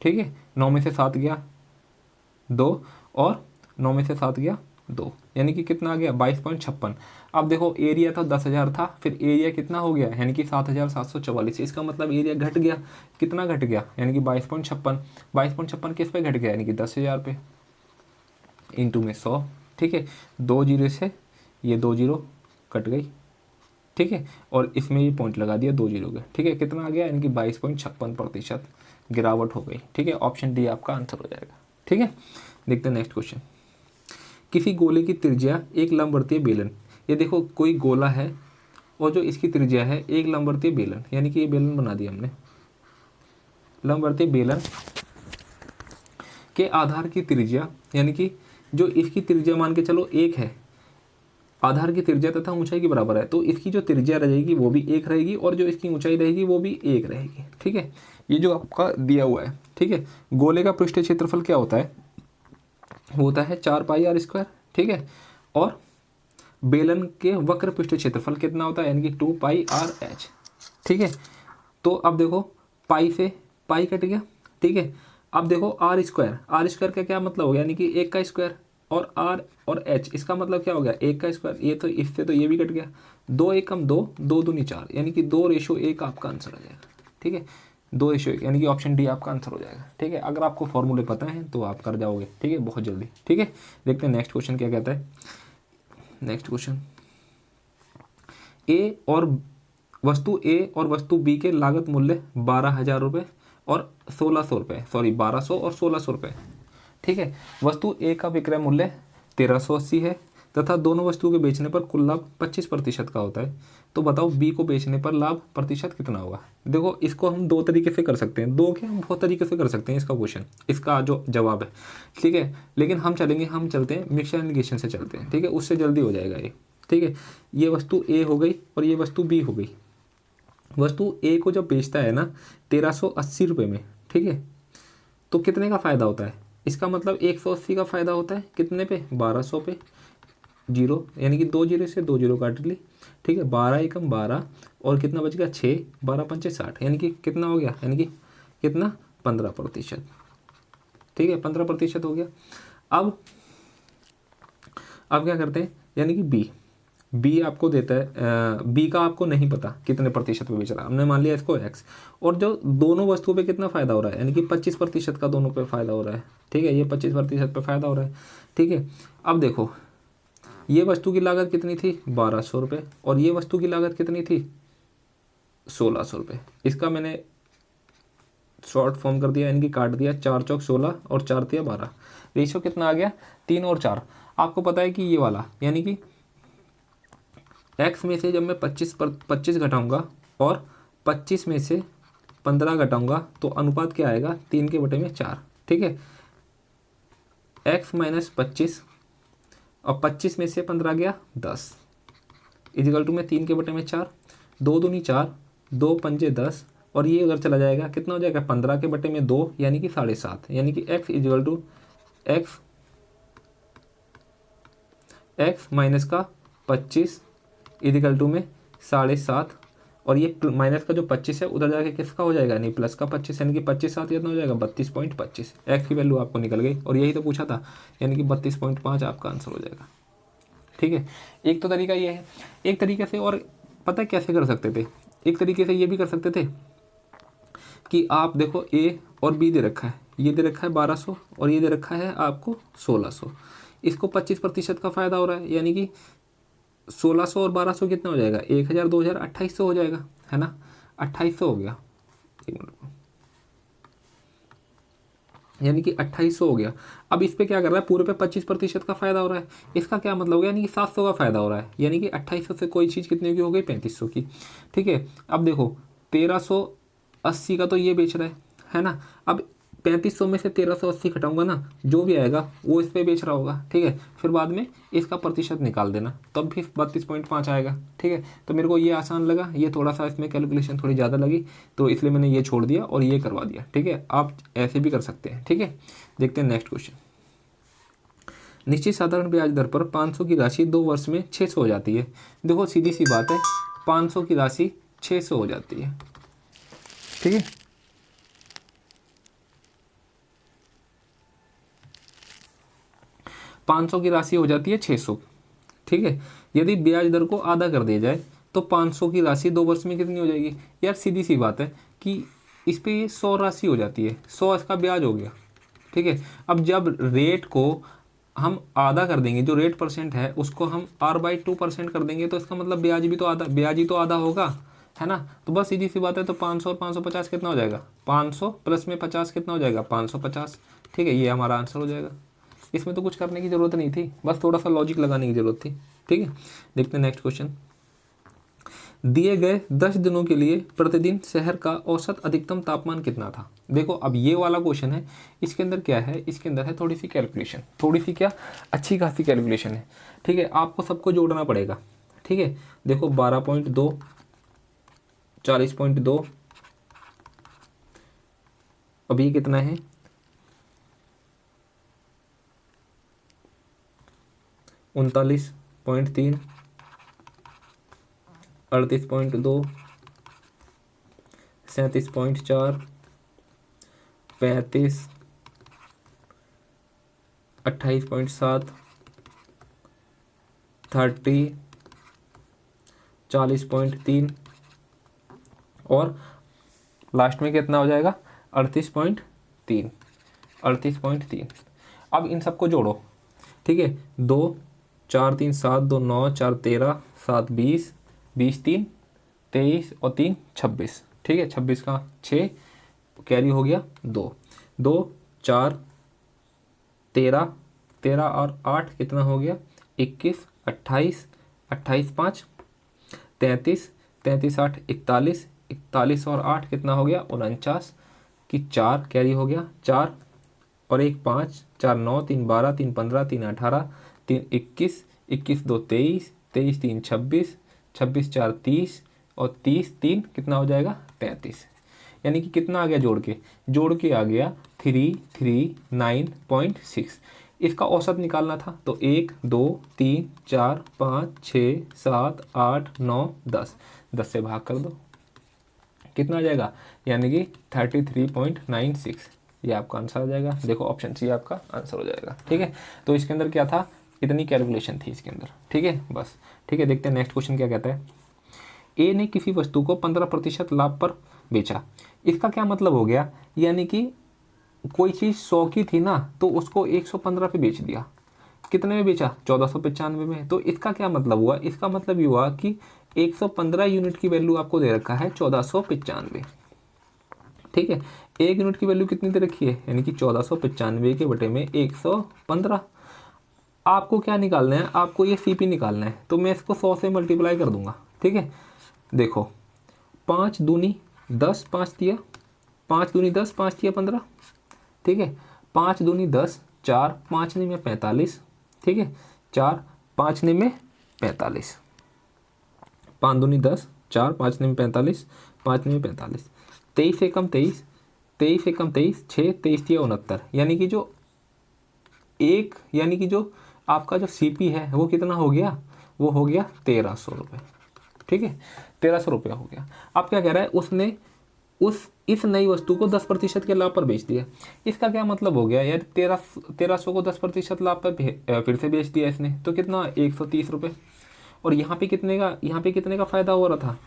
ठीक है, 9 में से 7 गया 2 और 9 में से 7 गया 2, यानी कि कितना आ गया 22.56। अब देखो एरिया था 10,000 था, फिर एरिया कितना हो गया, यानी कि 7,744, इसका मतलब एरिया घट गया, कितना घट गया, यानी कि 22.56, 22.56 किस पे घट गया, यानी कि 10,000 पे, इंटू में 100, ठीक है, 2 जीरो से ये 2 जीरो कट गई, ठीक है, और इसमें ये पॉइंट लगा दिया 2 जीरो का, ठीक है, कितना आ गया, यानी कि 22.56% गिरावट हो गई, ठीक है, ऑप्शन डी आपका आंसर हो जाएगा, ठीक है। देखते हैं नेक्स्ट क्वेश्चन। किसी गोले की त्रिज्या एक लंबवर्तीय बेलन, ये देखो कोई गोला है और जो इसकी त्रिज्या है एक लंबवर्तीय बेलन, यानी कि ये बेलन बना दिया हमने, लंबवर्तीय बेलन के आधार की त्रिज्या, यानी कि जो इसकी त्रिज्या मान के चलो 1 है, आधार की त्रिज्या तथा ऊंचाई के बराबर है, तो इसकी जो त्रिज्या रहेगी वो भी 1 रहेगी और जो इसकी ऊंचाई रहेगी वो भी 1 रहेगी, ठीक है। ये जो आपका दिया हुआ है, ठीक है, गोले का पृष्ठीय क्षेत्रफल क्या होता है, वो होता है 4 पाई r², ठीक है। और बेलन के वक्र पृष्ठ क्षेत्रफल कितना होता है, यानी कि 2 पाई r h, ठीक है। तो अब देखो पाई से पाई कट गया, ठीक है। अब देखो r² का क्या मतलब हो गया, यानी कि 1 का स्क्वायर, और r और h इसका मतलब क्या हो गया, 1 का स्क्वायर। ये तो इससे तो ये भी कट गया, 2 1 कम 2, 2 दूनी 4, यानी कि 2:1 आपका आंसर आ जाएगा, ठीक है। 2:1, यानी कि ऑप्शन डी आपका आंसर हो जाएगा, ठीक है। अगर आपको फॉर्मूले पता है तो आप कर जाओगे, ठीक है, बहुत जल्दी, ठीक है। देखते हैं नेक्स्ट क्वेश्चन क्या कहता है। नेक्स्ट क्वेश्चन, ए और वस्तु ए और वस्तु बी के लागत मूल्य 12,000 रुपये और 1,600 रुपये, सॉरी 1200 और 1,600 रुपये, ठीक है। वस्तु ए का विक्रय मूल्य 1,380 है तथा दोनों वस्तुओं के बेचने पर कुल लाभ 25% का होता है। तो बताओ बी को बेचने पर लाभ प्रतिशत कितना होगा। देखो इसको हम दो तरीके से कर सकते हैं, दो क्या हम बहुत तरीके से कर सकते हैं इसका क्वेश्चन, इसका जो जवाब है, ठीक है। लेकिन हम चलते हैं मिक्सर एलिगेशन से चलते हैं, ठीक है, उससे जल्दी हो जाएगा ये, ठीक है। ये वस्तु ए हो गई और ये वस्तु बी हो गई। वस्तु ए को जब बेचता है ना 1,380 रुपये में, ठीक है, तो कितने का फ़ायदा होता है, इसका मतलब 180 का फ़ायदा होता है कितने पे, 1200 पे, जीरो, यानी कि 2 जीरो से 2 जीरो काट ली, ठीक है। 12 एकम 12 और कितना बच गया 6, 12 पंचे 60, यानी कि कितना हो गया, यानी कि कितना 15%, ठीक है, 15% हो गया। अब क्या करते हैं, यानी कि बी आपको देता है, बी का आपको नहीं पता कितने प्रतिशत पे बेच रहा है, हमने मान लिया इसको x, और जो दोनों वस्तुओं पे कितना फ़ायदा हो रहा है, यानी कि 25% का दोनों पे फ़ायदा हो रहा है, ठीक है, ये 25% पे फ़ायदा हो रहा है, ठीक है। अब देखो ये वस्तु की लागत कितनी थी 1,200 रुपये और ये वस्तु की लागत कितनी थी 1,600 रुपये। इसका मैंने शॉर्ट फॉर्म कर दिया, यानी कि काट दिया, 4 चौक 16 और 4 तिया 12, रेशियो कितना आ गया 3 और 4। आपको पता है कि ये वाला, यानी कि x में से जब मैं 25 घटाऊंगा और 25 में से 15 घटाऊंगा तो अनुपात क्या आएगा 3/4, ठीक है। x-25 और 25 में से 15 गया 10, इजिकल टू में 3/4, 2 दूनी 4, 2 पंजे 10, और ये अगर चला जाएगा कितना हो जाएगा 15/2, यानी कि 7.5, यानी कि x equal to x minus का 25 इजिकल टू में 7.5, और ये माइनस का जो 25 है उधर जाके किसका हो जाएगा, नहीं प्लस का 25, यानी कि 25 7 कितना हो जाएगा 32.25। एक्स की वैल्यू आपको निकल गई और यही तो पूछा था, यानी कि 32.5 आपका आंसर हो जाएगा, ठीक है। एक तो तरीका ये है, एक तरीके से और पता है कैसे कर सकते थे, एक तरीके से ये भी कर सकते थे कि आप देखो ए और बी दे रखा है, ये दे रखा है 1,200 और ये दे रखा है आपको 1,600, इसको 25% का फ़ायदा हो रहा है, यानी कि 1,600 और 1,200 कितना हो जाएगा 1,000 2,000 2,800 हो जाएगा, है ना, 2,800 हो गया, एक मिनट, यानी कि 2,800 हो गया। अब इस पे क्या कर रहा है, पूरे पे 25% का फ़ायदा हो रहा है, इसका क्या मतलब हो गया, यानी कि 700 का फ़ायदा हो रहा है, यानी कि 2,800 से कोई चीज़ कितने की हो गई 3,500 की, ठीक है। अब देखो 1,380 का तो ये बेच रहा है ना। अब 3,500 में से 1,380 घटाऊंगा ना, जो भी आएगा वो इस पे बेच रहा होगा, ठीक है। फिर बाद में इसका प्रतिशत निकाल देना, तब भी 32.5 आएगा, ठीक है। तो मेरे को ये आसान लगा, ये थोड़ा सा इसमें कैलकुलेशन थोड़ी ज़्यादा लगी, तो इसलिए मैंने ये छोड़ दिया और ये करवा दिया, ठीक है। आप ऐसे भी कर सकते हैं, ठीक है। देखते हैं नेक्स्ट क्वेश्चन। निश्चित साधारण ब्याज दर पर 500 की राशि 2 वर्ष में 600 हो जाती है। देखो सीधी सी बात है, 500 की राशि 600 हो जाती है, ठीक है। 500 की राशि हो जाती है 600, ठीक है। यदि ब्याज दर को आधा कर दिया जाए तो 500 की राशि 2 वर्ष में कितनी हो जाएगी। यार सीधी सी बात है कि इस पे ये 100 राशि हो जाती है, 100 इसका ब्याज हो गया, ठीक है। अब जब रेट को हम आधा कर देंगे, जो रेट परसेंट है उसको हम r/2% कर देंगे, तो इसका मतलब ब्याज भी तो आधा, ब्याज ही तो आधा होगा, है ना। तो बस सीधी सी बात है, तो 500 और 550 कितना हो जाएगा, 500 प्लस में 50 कितना हो जाएगा 550, ठीक है। ये हमारा आंसर हो जाएगा, इसमें तो कुछ करने की ज़रूरत नहीं थी, बस थोड़ा सा लॉजिक लगाने की ज़रूरत थी, ठीक है। देखते हैं नेक्स्ट क्वेश्चन। दिए गए 10 दिनों के लिए प्रतिदिन शहर का औसत अधिकतम तापमान कितना था। देखो अब ये वाला क्वेश्चन है, इसके अंदर क्या है, इसके अंदर है थोड़ी सी कैलकुलेशन, थोड़ी सी क्या अच्छी खासी कैलकुलेशन है, ठीक है। आपको सबको जोड़ना पड़ेगा, ठीक है। देखो 12.2, 40.2, अब ये कितना है 39.3, 38.2, 37.4, 35, 28.7, 30, 40.3 और लास्ट में कितना हो जाएगा 38.3, 38.3। अब इन सबको जोड़ो, ठीक है। 2 4 3 7, 2 9 4 13, 7 20, 20 3 23 और 3 26, ठीक है। 26 का 6 कैरी हो गया 2, 2 4 13, 13 और 8 कितना हो गया 21, 28, 28 5 33, 33 8 41, 41 और 8 कितना हो गया 49 की 4 कैरी हो गया 4 और 1 5, 4 9, 3 12, 3 15, 3 18, 3 21, 21 2 23, 23 3 26, 26 4 30 और 30 3 कितना हो जाएगा 33। यानी कि कितना आ गया जोड़ के आ गया 339.6। इसका औसत निकालना था तो 1 2 3 4 5 6 7 8 9 10, 10 से भाग कर दो कितना आ जाएगा, यानी कि 33.96। ये आपका आंसर आ जाएगा। देखो ऑप्शन सी आपका आंसर हो जाएगा, ठीक है। तो इसके अंदर क्या था, इतनी कैलकुलेशन थी इसके अंदर, ठीक है बस, ठीक है। देखते हैं नेक्स्ट क्वेश्चन क्या कहता है। ए ने किसी वस्तु को 15% लाभ पर बेचा। इसका क्या मतलब हो गया, यानी कि कोई चीज़ 100 की थी ना तो उसको 115 पे बेच दिया। कितने में बेचा 1495 में। तो इसका क्या मतलब हुआ, इसका मतलब ये हुआ कि 115 यूनिट की वैल्यू आपको दे रखा है 1495, ठीक है। 1 यूनिट की वैल्यू कितनी दे रखी है, यानी कि 1495 के बटे में 115। आपको क्या निकालना है, आपको ये सीपी निकालना है। तो मैं इसको 100 से मल्टीप्लाई कर दूंगा, ठीक है। देखो 5 दूनी 10, 5 दिया 5 दूनी 10, 5 दिया 15, ठीक है। 5 दूनी 10, 4 5 ने में 45, ठीक है। 4 5 ने में 45, 5 दूनी 10, 4 5 ने में 45, 5 ने में 45, 23 एकम 23, 23 एकम 23, 6 23 दिया 69। यानी कि जो आपका जो सीपी है वो कितना हो गया, वो हो गया 1300 रुपये, ठीक है। 1300 रुपया हो गया। अब क्या कह रहा है, उसने इस नई वस्तु को 10% के लाभ पर बेच दिया। इसका क्या मतलब हो गया यार, 1300 को 10% लाभ पर फिर से बेच दिया इसने, तो कितना 130 रुपये। और यहाँ पे कितने का फ़ायदा हो रहा था,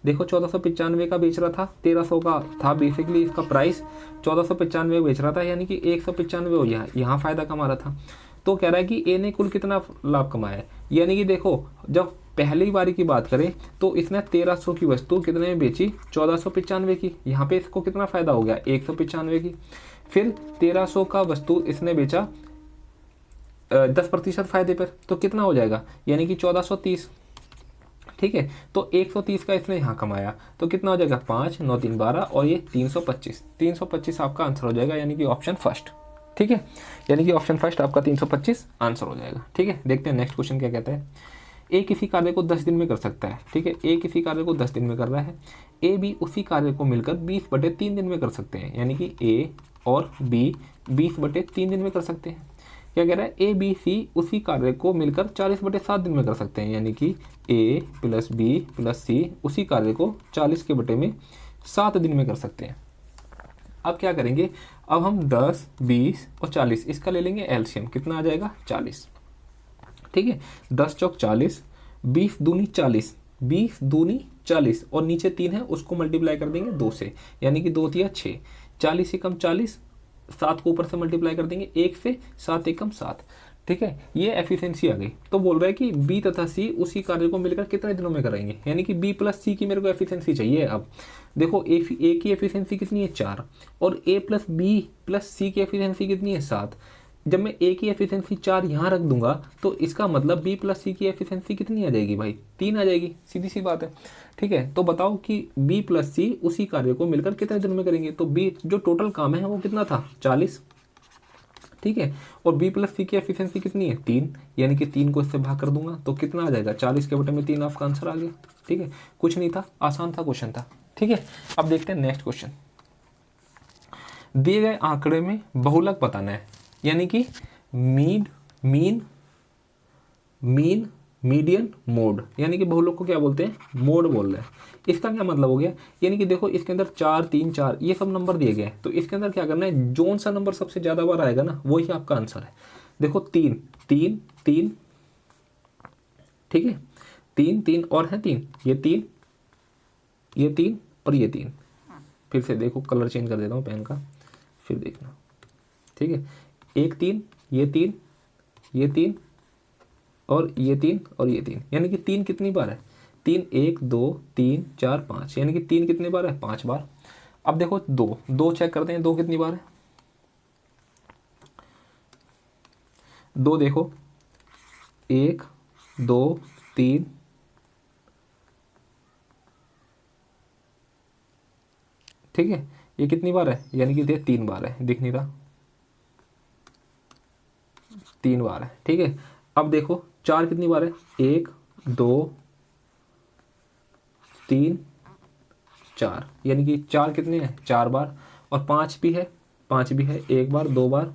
देखो 1495 का बेच रहा था, 1300 का था बेसिकली इसका प्राइस, 1495 बेच रहा था, यानी कि 195 हो गया, यहाँ फ़ायदा कमा रहा था। तो कह रहा है कि ए ने कुल कितना लाभ कमाया है, यानी कि देखो जब पहली बारी की बात करें तो इसने 1300 की वस्तु कितने में बेची 1495 की, यहाँ पे इसको कितना फ़ायदा हो गया 195 की। फिर 1300 का वस्तु इसने बेचा 10% फ़ायदे पर, तो कितना हो जाएगा, यानी कि 1430, ठीक है। तो 130 का इसने यहाँ कमाया, तो कितना हो जाएगा 5 9 3 12 और ये 325, 325 आपका आंसर हो जाएगा, यानी कि ऑप्शन फर्स्ट, ठीक है। यानी कि ऑप्शन फर्स्ट आपका 325 आंसर हो जाएगा, ठीक है। देखते हैं नेक्स्ट क्वेश्चन क्या कहता है। ए किसी कार्य को 10 दिन में कर सकता है, ठीक है। ए किसी कार्य को 10 दिन में कर रहा है, ए बी उसी कार्य को मिलकर 20/3 दिन में कर सकते हैं, यानी कि ए और बी 20/3 दिन में कर सकते हैं। क्या कह रहा है, ए बी सी उसी कार्य को मिलकर 40/7 दिन में कर सकते हैं, यानी कि ए प्लस बी प्लस सी उसी कार्य को 40/7 दिन में कर सकते हैं। अब क्या करेंगे, अब हम 10 20 और 40 इसका ले लेंगे एलसीएम, कितना आ जाएगा 40, ठीक है। 10 चौक 40, 20 दूनी 40, 20 दूनी 40 और नीचे 3 है उसको मल्टीप्लाई कर देंगे 2 से, यानी कि 2 तिया 6, 40 एकम 40, 7 को ऊपर से मल्टीप्लाई कर देंगे 1 से, 7 एकम 7, ठीक है। ये एफिशिएंसी आ गई। तो बोल रहा है कि बी तथा सी उसी कार्य को मिलकर कितने दिनों में कराएंगे, यानी कि बी प्लस सी की मेरे को एफिशिएंसी चाहिए। अब देखो ए की एफिशिएंसी कितनी है 4 और ए प्लस बी प्लस सी की एफिशिएंसी कितनी है 7। जब मैं ए की एफिशिएंसी 4 यहाँ रख दूंगा तो इसका मतलब बी प्लस सी की एफिशिएंसी कितनी आ जाएगी भाई, 3 आ जाएगी, सीधी सी बात है, ठीक है। तो बताओ कि बी प्लस सी उसी कार्य को मिलकर कितने दिन में करेंगे, तो बी जो टोटल काम है वो कितना था 40, ठीक है। और बी प्लस सी की एफिशिएंसी कितनी है 3, यानी कि 3 को इससे भाग कर दूंगा तो कितना आ जाएगा 40 के बटे में 3, आपका आंसर आ गया, ठीक है। कुछ नहीं था, आसान था क्वेश्चन था, ठीक है। अब देखते हैं नेक्स्ट क्वेश्चन। दिए गए आंकड़े में बहुलक बताना है, यानी कि मीन मीन, मीडियन, मोड, यानी कि बहुलक को क्या बोलते हैं, मोड बोल रहे हैं। इसका क्या मतलब हो गया, यानी कि देखो इसके अंदर 4 3 4 ये सब नंबर दिए गए हैं, तो इसके अंदर क्या करना है, जोन सा नंबर सबसे ज़्यादा बार आएगा ना वही आपका आंसर है। देखो 3 3 3, ठीक है, 3 3 और है 3, ये 3, ये 3 और ये 3। फिर से देखो, कलर चेंज कर देता हूँ पेन का, फिर देखना, ठीक है, 1 3, ये 3, ये 3 और ये 3 और ये 3, यानी कि 3 कितनी बार है, 3 1 2 3 4 5, यानी कि 3 कितनी बार है, 5 बार। अब देखो 2 2 चेक करते हैं, 2 कितनी बार है, 2 देखो 1 2 3, ठीक है, ये कितनी बार है, यानी कि ये 3 बार है, दिख नहीं रहा, 3 बार है, ठीक है। अब देखो 4 कितनी बार है, 1 2 3 4, यानी कि 4 कितने हैं, 4 बार। और 5 भी है, 5 भी है, 1 बार 2 बार,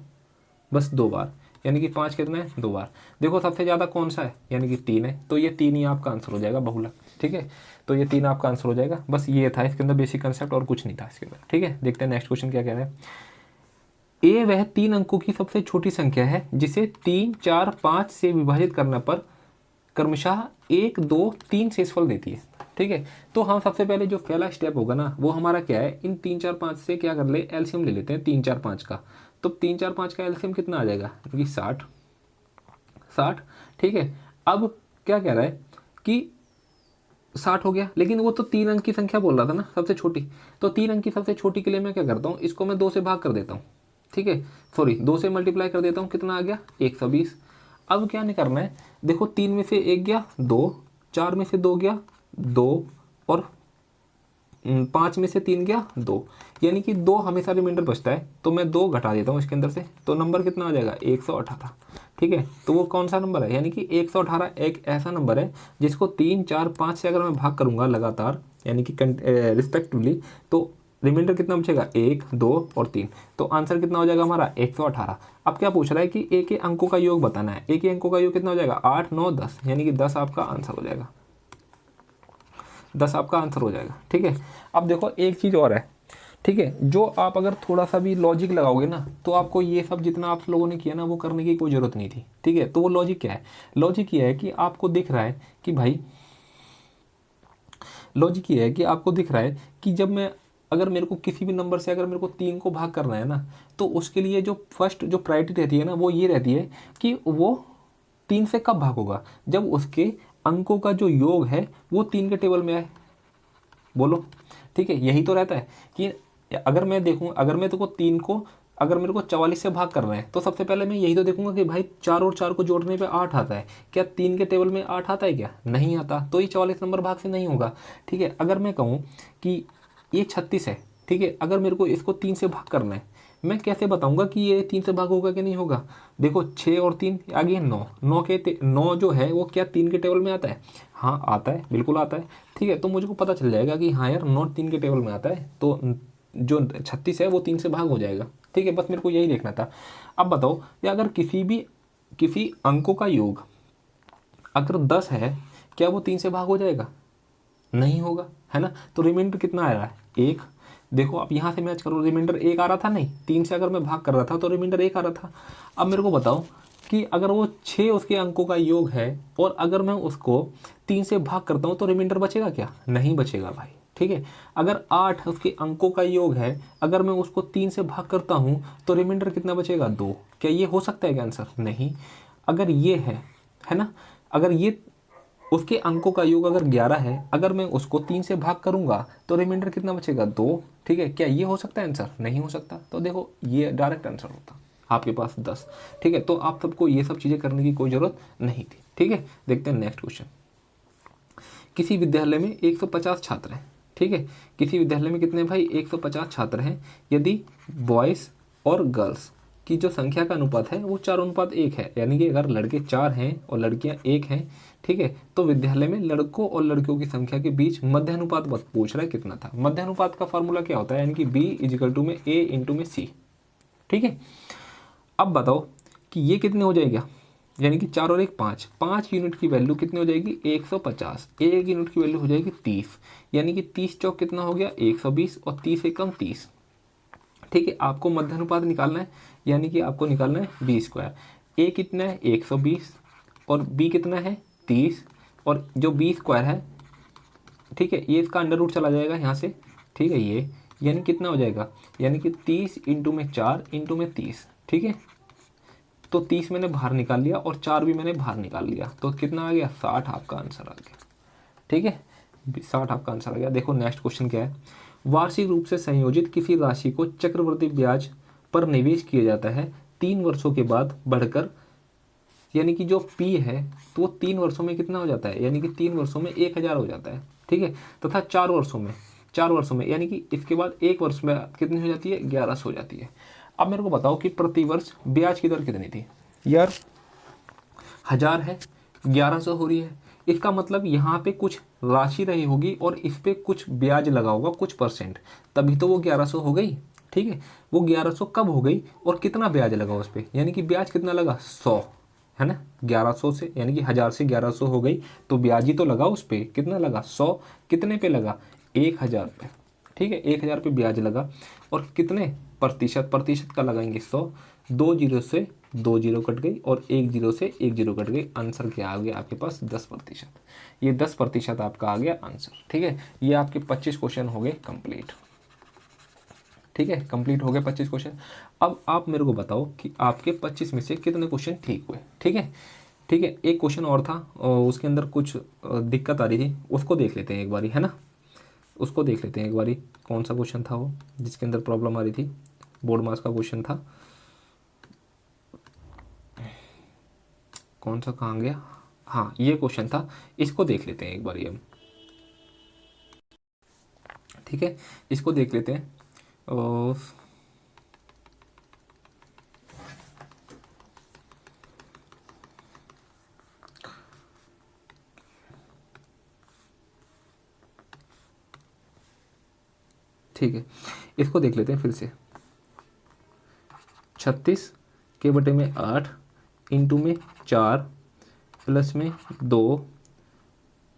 बस 2 बार, यानी कि 5 कितने हैं, 2 बार। देखो सबसे ज़्यादा कौन सा है, यानी कि 3 है, तो ये 3 ही आपका आंसर हो जाएगा बहुलक, ठीक है। तो ये 3 आपका आंसर हो जाएगा, बस ये था इसके अंदर बेसिक कंसेप्ट, और कुछ नहीं था इसके अंदर, ठीक है। देखते हैं नेक्स्ट क्वेश्चन क्या कह रहे हैं। ए वह 3 अंकों की सबसे छोटी संख्या है जिसे 3 4 5 से विभाजित करने पर क्रमशः 1 2 3 शेषफल देती है, ठीक है। तो हम सबसे पहले जो पहला स्टेप होगा ना वो हमारा क्या है, इन 3 4 5 से क्या कर ले, एलसीएम ले लेते हैं 3 4 5 का। तो 3 4 5 का एलसीएम कितना आ जाएगा, क्योंकि 60 60, ठीक है। अब क्या कह रहा है कि 60 हो गया, लेकिन वो तो 3 अंक की संख्या बोल रहा था ना सबसे छोटी, तो 3 अंक की सबसे छोटी के लिए मैं क्या करता हूँ, इसको मैं 2 से भाग कर देता हूँ, ठीक है, सॉरी 2 से मल्टीप्लाई कर देता हूँ, कितना आ गया 120। अब क्या नहीं करना है, देखो 3 में से 1 गया 2, 4 में से 2 गया 2, और 5 में से 3 गया 2, यानी कि 2 हमेशा रिमाइंडर बचता है, तो मैं 2 घटा देता हूँ इसके अंदर से, तो नंबर कितना आ जाएगा 118, ठीक है। तो वो कौन सा नंबर है, यानी कि 118 एक ऐसा नंबर है जिसको 3 4 5 से अगर मैं भाग करूंगा लगातार, यानी कि रिस्पेक्टिवली, तो रिमाइंडर कितना बचेगा 1 2 और 3, तो आंसर कितना हो जाएगा हमारा 118। अब क्या पूछ रहा है कि ए के अंकों का योग बताना है, ए के अंकों का योग कितना हो जाएगा 8 9 10, यानी कि 10 आपका आंसर हो जाएगा, 10 आपका आंसर हो जाएगा, ठीक है। अब देखो एक चीज़ और है, ठीक है, जो आप अगर थोड़ा सा भी लॉजिक लगाओगे ना तो आपको ये सब जितना आप लोगों ने किया ना वो करने की कोई ज़रूरत नहीं थी, ठीक है। तो वो लॉजिक क्या है, लॉजिक ये है कि आपको दिख रहा है कि भाई, लॉजिक ये है कि आपको दिख रहा है कि जब मैं, अगर मेरे को किसी भी नंबर से अगर मेरे को 3 को भाग करना है ना, तो उसके लिए जो फर्स्ट जो प्रायोरिटी रहती है ना वो ये रहती है कि वो 3 से कब भाग होगा, जब उसके अंकों का जो योग है वो 3 के टेबल में आए, बोलो, ठीक है। यही तो रहता है कि अगर मैं देखूं, अगर मैं देखो 3 को, अगर मेरे को 44 से भाग करना है तो सबसे पहले मैं यही तो देखूंगा कि भाई 4 और 4 को जोड़ने पे 8 आता है, क्या 3 के टेबल में 8 आता है, क्या नहीं आता, तो ये 44 नंबर भाग से नहीं होगा, ठीक है। अगर मैं कहूँ कि ये 36 है, ठीक है, अगर मेरे को इसको 3 से भाग करना है, मैं कैसे बताऊंगा कि ये 3 से भाग होगा कि नहीं होगा, देखो 6 और 3 आ गए 9, 9 जो है वो क्या 3 के टेबल में आता है, हाँ आता है, बिल्कुल आता है, ठीक है। तो मुझको पता चल जाएगा कि हाँ यार 9 3 के टेबल में आता है, तो जो 36 है वो 3 से भाग हो जाएगा, ठीक है। बस मेरे को यही देखना था। अब बताओ कि अगर किसी अंकों का योग अगर 10 है, क्या वो 3 से भाग हो जाएगा, नहीं होगा, है ना। तो रिमाइंडर कितना आ रहा है 1, देखो आप यहाँ से मैच करो, रिमाइंडर 1 आ रहा था, नहीं 3 से अगर मैं भाग कर रहा था तो रिमाइंडर 1 आ रहा था। अब मेरे को बताओ कि अगर वो 6 उसके अंकों का योग है और अगर मैं उसको 3 से भाग करता हूँ तो रिमाइंडर बचेगा क्या, नहीं बचेगा भाई, ठीक है। अगर 8 उसके अंकों का योग है, अगर मैं उसको 3 से भाग करता हूँ तो रिमाइंडर कितना बचेगा 2, क्या ये हो सकता है क्या आंसर, नहीं। अगर ये है ना, अगर ये उसके अंकों का योग अगर 11 है, अगर मैं उसको 3 से भाग करूंगा तो रिमाइंडर कितना बचेगा 2, ठीक है। क्या ये हो सकता है आंसर, नहीं हो सकता। तो देखो ये डायरेक्ट आंसर होता आपके पास 10, ठीक है। तो आप सबको ये सब चीज़ें करने की कोई ज़रूरत नहीं थी, ठीक है। देखते हैं नेक्स्ट क्वेश्चन। किसी विद्यालय में 150 छात्र हैं, ठीक है। किसी विद्यालय में कितने भाई 150 छात्र हैं, यदि बॉयज़ और गर्ल्स की जो संख्या का अनुपात है वो 4:1 है, यानी कि अगर लड़के 4 हैं और लड़कियां 1 हैं, ठीक है, तो विद्यालय में लड़कों और लड़कियों की संख्या के बीच मध्य अनुपात बस पूछ रहा है कितना था। मध्य अनुपात का फॉर्मूला क्या होता है, यानी कि B = में A × में C, ठीक है। अब बताओ कि ये कितने हो जाएगा, यानी कि 4 और 1 5, 5 यूनिट की वैल्यू कितनी हो जाएगी 150, 1 यूनिट की वैल्यू हो जाएगी 30, यानी कि 30 चौक कितना हो गया 120 और 30 एकम 30। ठीक है, आपको मध्यानुपात निकालना है, यानी कि आपको निकालना है बी स्क्वायर। ए कितना है 120 और बी कितना है 30, और जो बी स्क्वायर है, ठीक है, ये इसका अंडर रूट चला जाएगा यहाँ से, ठीक है, ये यानी कितना हो जाएगा, यानी कि 30 इंटू में 4 इंटू में 30, ठीक है, तो 30 मैंने बाहर निकाल लिया और 4 भी मैंने बाहर निकाल लिया, तो कितना आ गया 60 आपका आंसर आ गया। ठीक है, 60 आपका आंसर आ गया। देखो नेक्स्ट क्वेश्चन क्या है, वार्षिक रूप से संयोजित किसी राशि को चक्रवृद्धि ब्याज पर निवेश किया जाता है 3 वर्षों के बाद बढ़कर, यानी कि जो पी है तो वो 3 वर्षों में कितना हो जाता है, यानी कि 3 वर्षों में 1000 हो जाता है। ठीक है, तथा 4 वर्षों में यानी कि इसके बाद 1 वर्ष में कितनी हो जाती है 1100 हो जाती है। अब मेरे को बताओ कि प्रतिवर्ष ब्याज की दर कितनी थी यार, 1000 है, 1100 हो रही है, इसका मतलब यहाँ पे कुछ राशि रही होगी और इस पे कुछ ब्याज लगा होगा कुछ परसेंट, तभी तो वो 1100 हो गई। ठीक है, वो 1100 कब हो गई और कितना ब्याज लगा उस पर, यानी कि ब्याज कितना लगा 100, है ना, 1100 से यानी कि 1000 से 1100 हो गई, तो ब्याज ही तो लगा उस पर, कितना लगा 100, कितने पे लगा 1000 पे। ठीक है, 1000 पे ब्याज लगा, और कितने प्रतिशत, प्रतिशत का लगाएंगे 100, 2 जीरो से 2 जीरो कट गई और 1 जीरो से 1 जीरो कट गई, आंसर क्या आ गया आपके पास 10%। ये 10% आपका आ गया आंसर। ठीक है, ये आपके 25 क्वेश्चन हो गए कंप्लीट। ठीक है, कंप्लीट हो गए 25 क्वेश्चन। अब आप मेरे को बताओ कि आपके 25 में से कितने क्वेश्चन ठीक हुए। ठीक है, ठीक है, एक क्वेश्चन और था और उसके अंदर कुछ दिक्कत आ रही थी, उसको देख लेते हैं एक बारी, है ना, उसको देख लेते हैं एक बारी। कौन सा क्वेश्चन था वो जिसके अंदर प्रॉब्लम आ रही थी, बोर्ड मास का क्वेश्चन था, कौन सा कहाँ गया, हाँ ये क्वेश्चन था, इसको देख लेते हैं एक बारी हम। ठीक है, इसको देख लेते हैं। और ठीक है, इसको देख लेते हैं फिर से। 36 के बटे में 8 इंटू में 4 प्लस में 2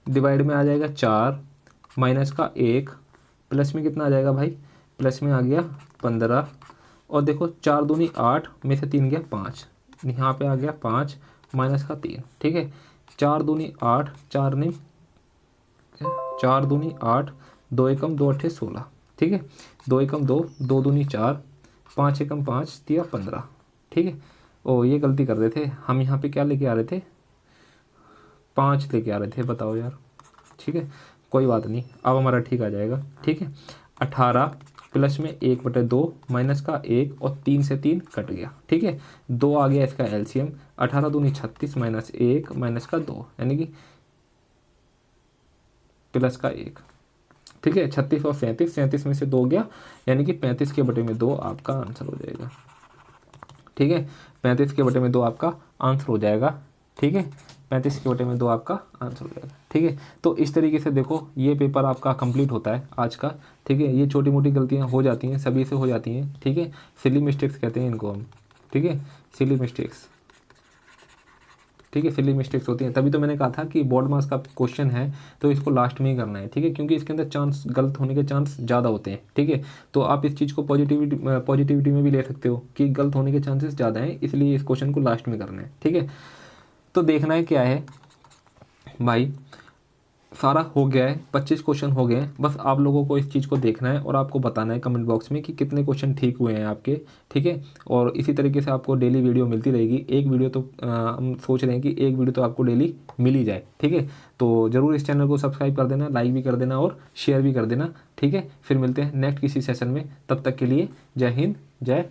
डिवाइड में आ जाएगा 4 माइनस का 1 प्लस में कितना आ जाएगा भाई, प्लस में आ गया 15, और देखो 4 दूनी 8 में से 3 गया 5, यहाँ पे आ गया 5 माइनस का 3। ठीक है, 4 दूनी 8, 4 नहीं, 4 दूनी 8, 2 एकम 2 अट्ठे 16। ठीक है, 2 एकम 2, 2 दूनी 4, 5 एकम 5 दिया 15। ठीक है, ओ ये गलती कर रहे थे हम, यहाँ पे क्या लेके आ रहे थे 5 लेके आ रहे थे, बताओ यार। ठीक है, कोई बात नहीं, अब हमारा ठीक आ जाएगा। ठीक है, 18 प्लस में 1/2 माइनस का 1 और 3 से 3 कट गया। ठीक है, 2 आ गया इसका एलसीएम, 18 दूनी 36 माइनस 1 माइनस का 2 यानी कि प्लस का 1। ठीक है, 36 और 37, 37 में से 2 गया, यानी कि 35 के बटे में 2 आपका आंसर हो जाएगा। ठीक है, 35 के बटे में 2 आपका आंसर हो जाएगा। ठीक है, 35 के बटे में 2 आपका आंसर हो जाएगा। ठीक है, तो इस तरीके से देखो ये पेपर आपका कंप्लीट होता है आज का। ठीक है, ये छोटी मोटी गलतियां हो जाती हैं, सभी से हो जाती हैं। ठीक है, सिली मिस्टेक्स कहते हैं इनको हम। ठीक है, सिली मिस्टेक्स। ठीक है, सिली मिस्टेक्स होती हैं, तभी तो मैंने कहा था कि बोर्ड मार्क्स का क्वेश्चन है तो इसको लास्ट में ही करना है। ठीक है, क्योंकि इसके अंदर चांस गलत होने के चांस ज़्यादा होते हैं। ठीक है, तो आप इस चीज़ को पॉजिटिविटी में भी ले सकते हो कि गलत होने के चांसेस ज़्यादा हैं, इसलिए इस क्वेश्चन को लास्ट में करना है। ठीक है, तो देखना है क्या है भाई, सारा हो गया है, 25 क्वेश्चन हो गए हैं, बस आप लोगों को इस चीज़ को देखना है और आपको बताना है कमेंट बॉक्स में कि कितने क्वेश्चन ठीक हुए हैं आपके। ठीक है, और इसी तरीके से आपको डेली वीडियो मिलती रहेगी। एक वीडियो तो हम सोच रहे हैं कि एक वीडियो तो आपको डेली मिल ही जाए। ठीक है, तो ज़रूर इस चैनल को सब्सक्राइब कर देना, लाइक भी कर देना और शेयर भी कर देना। ठीक है, फिर मिलते हैं नेक्स्ट किसी सेशन में, तब तक के लिए जय हिंद, जय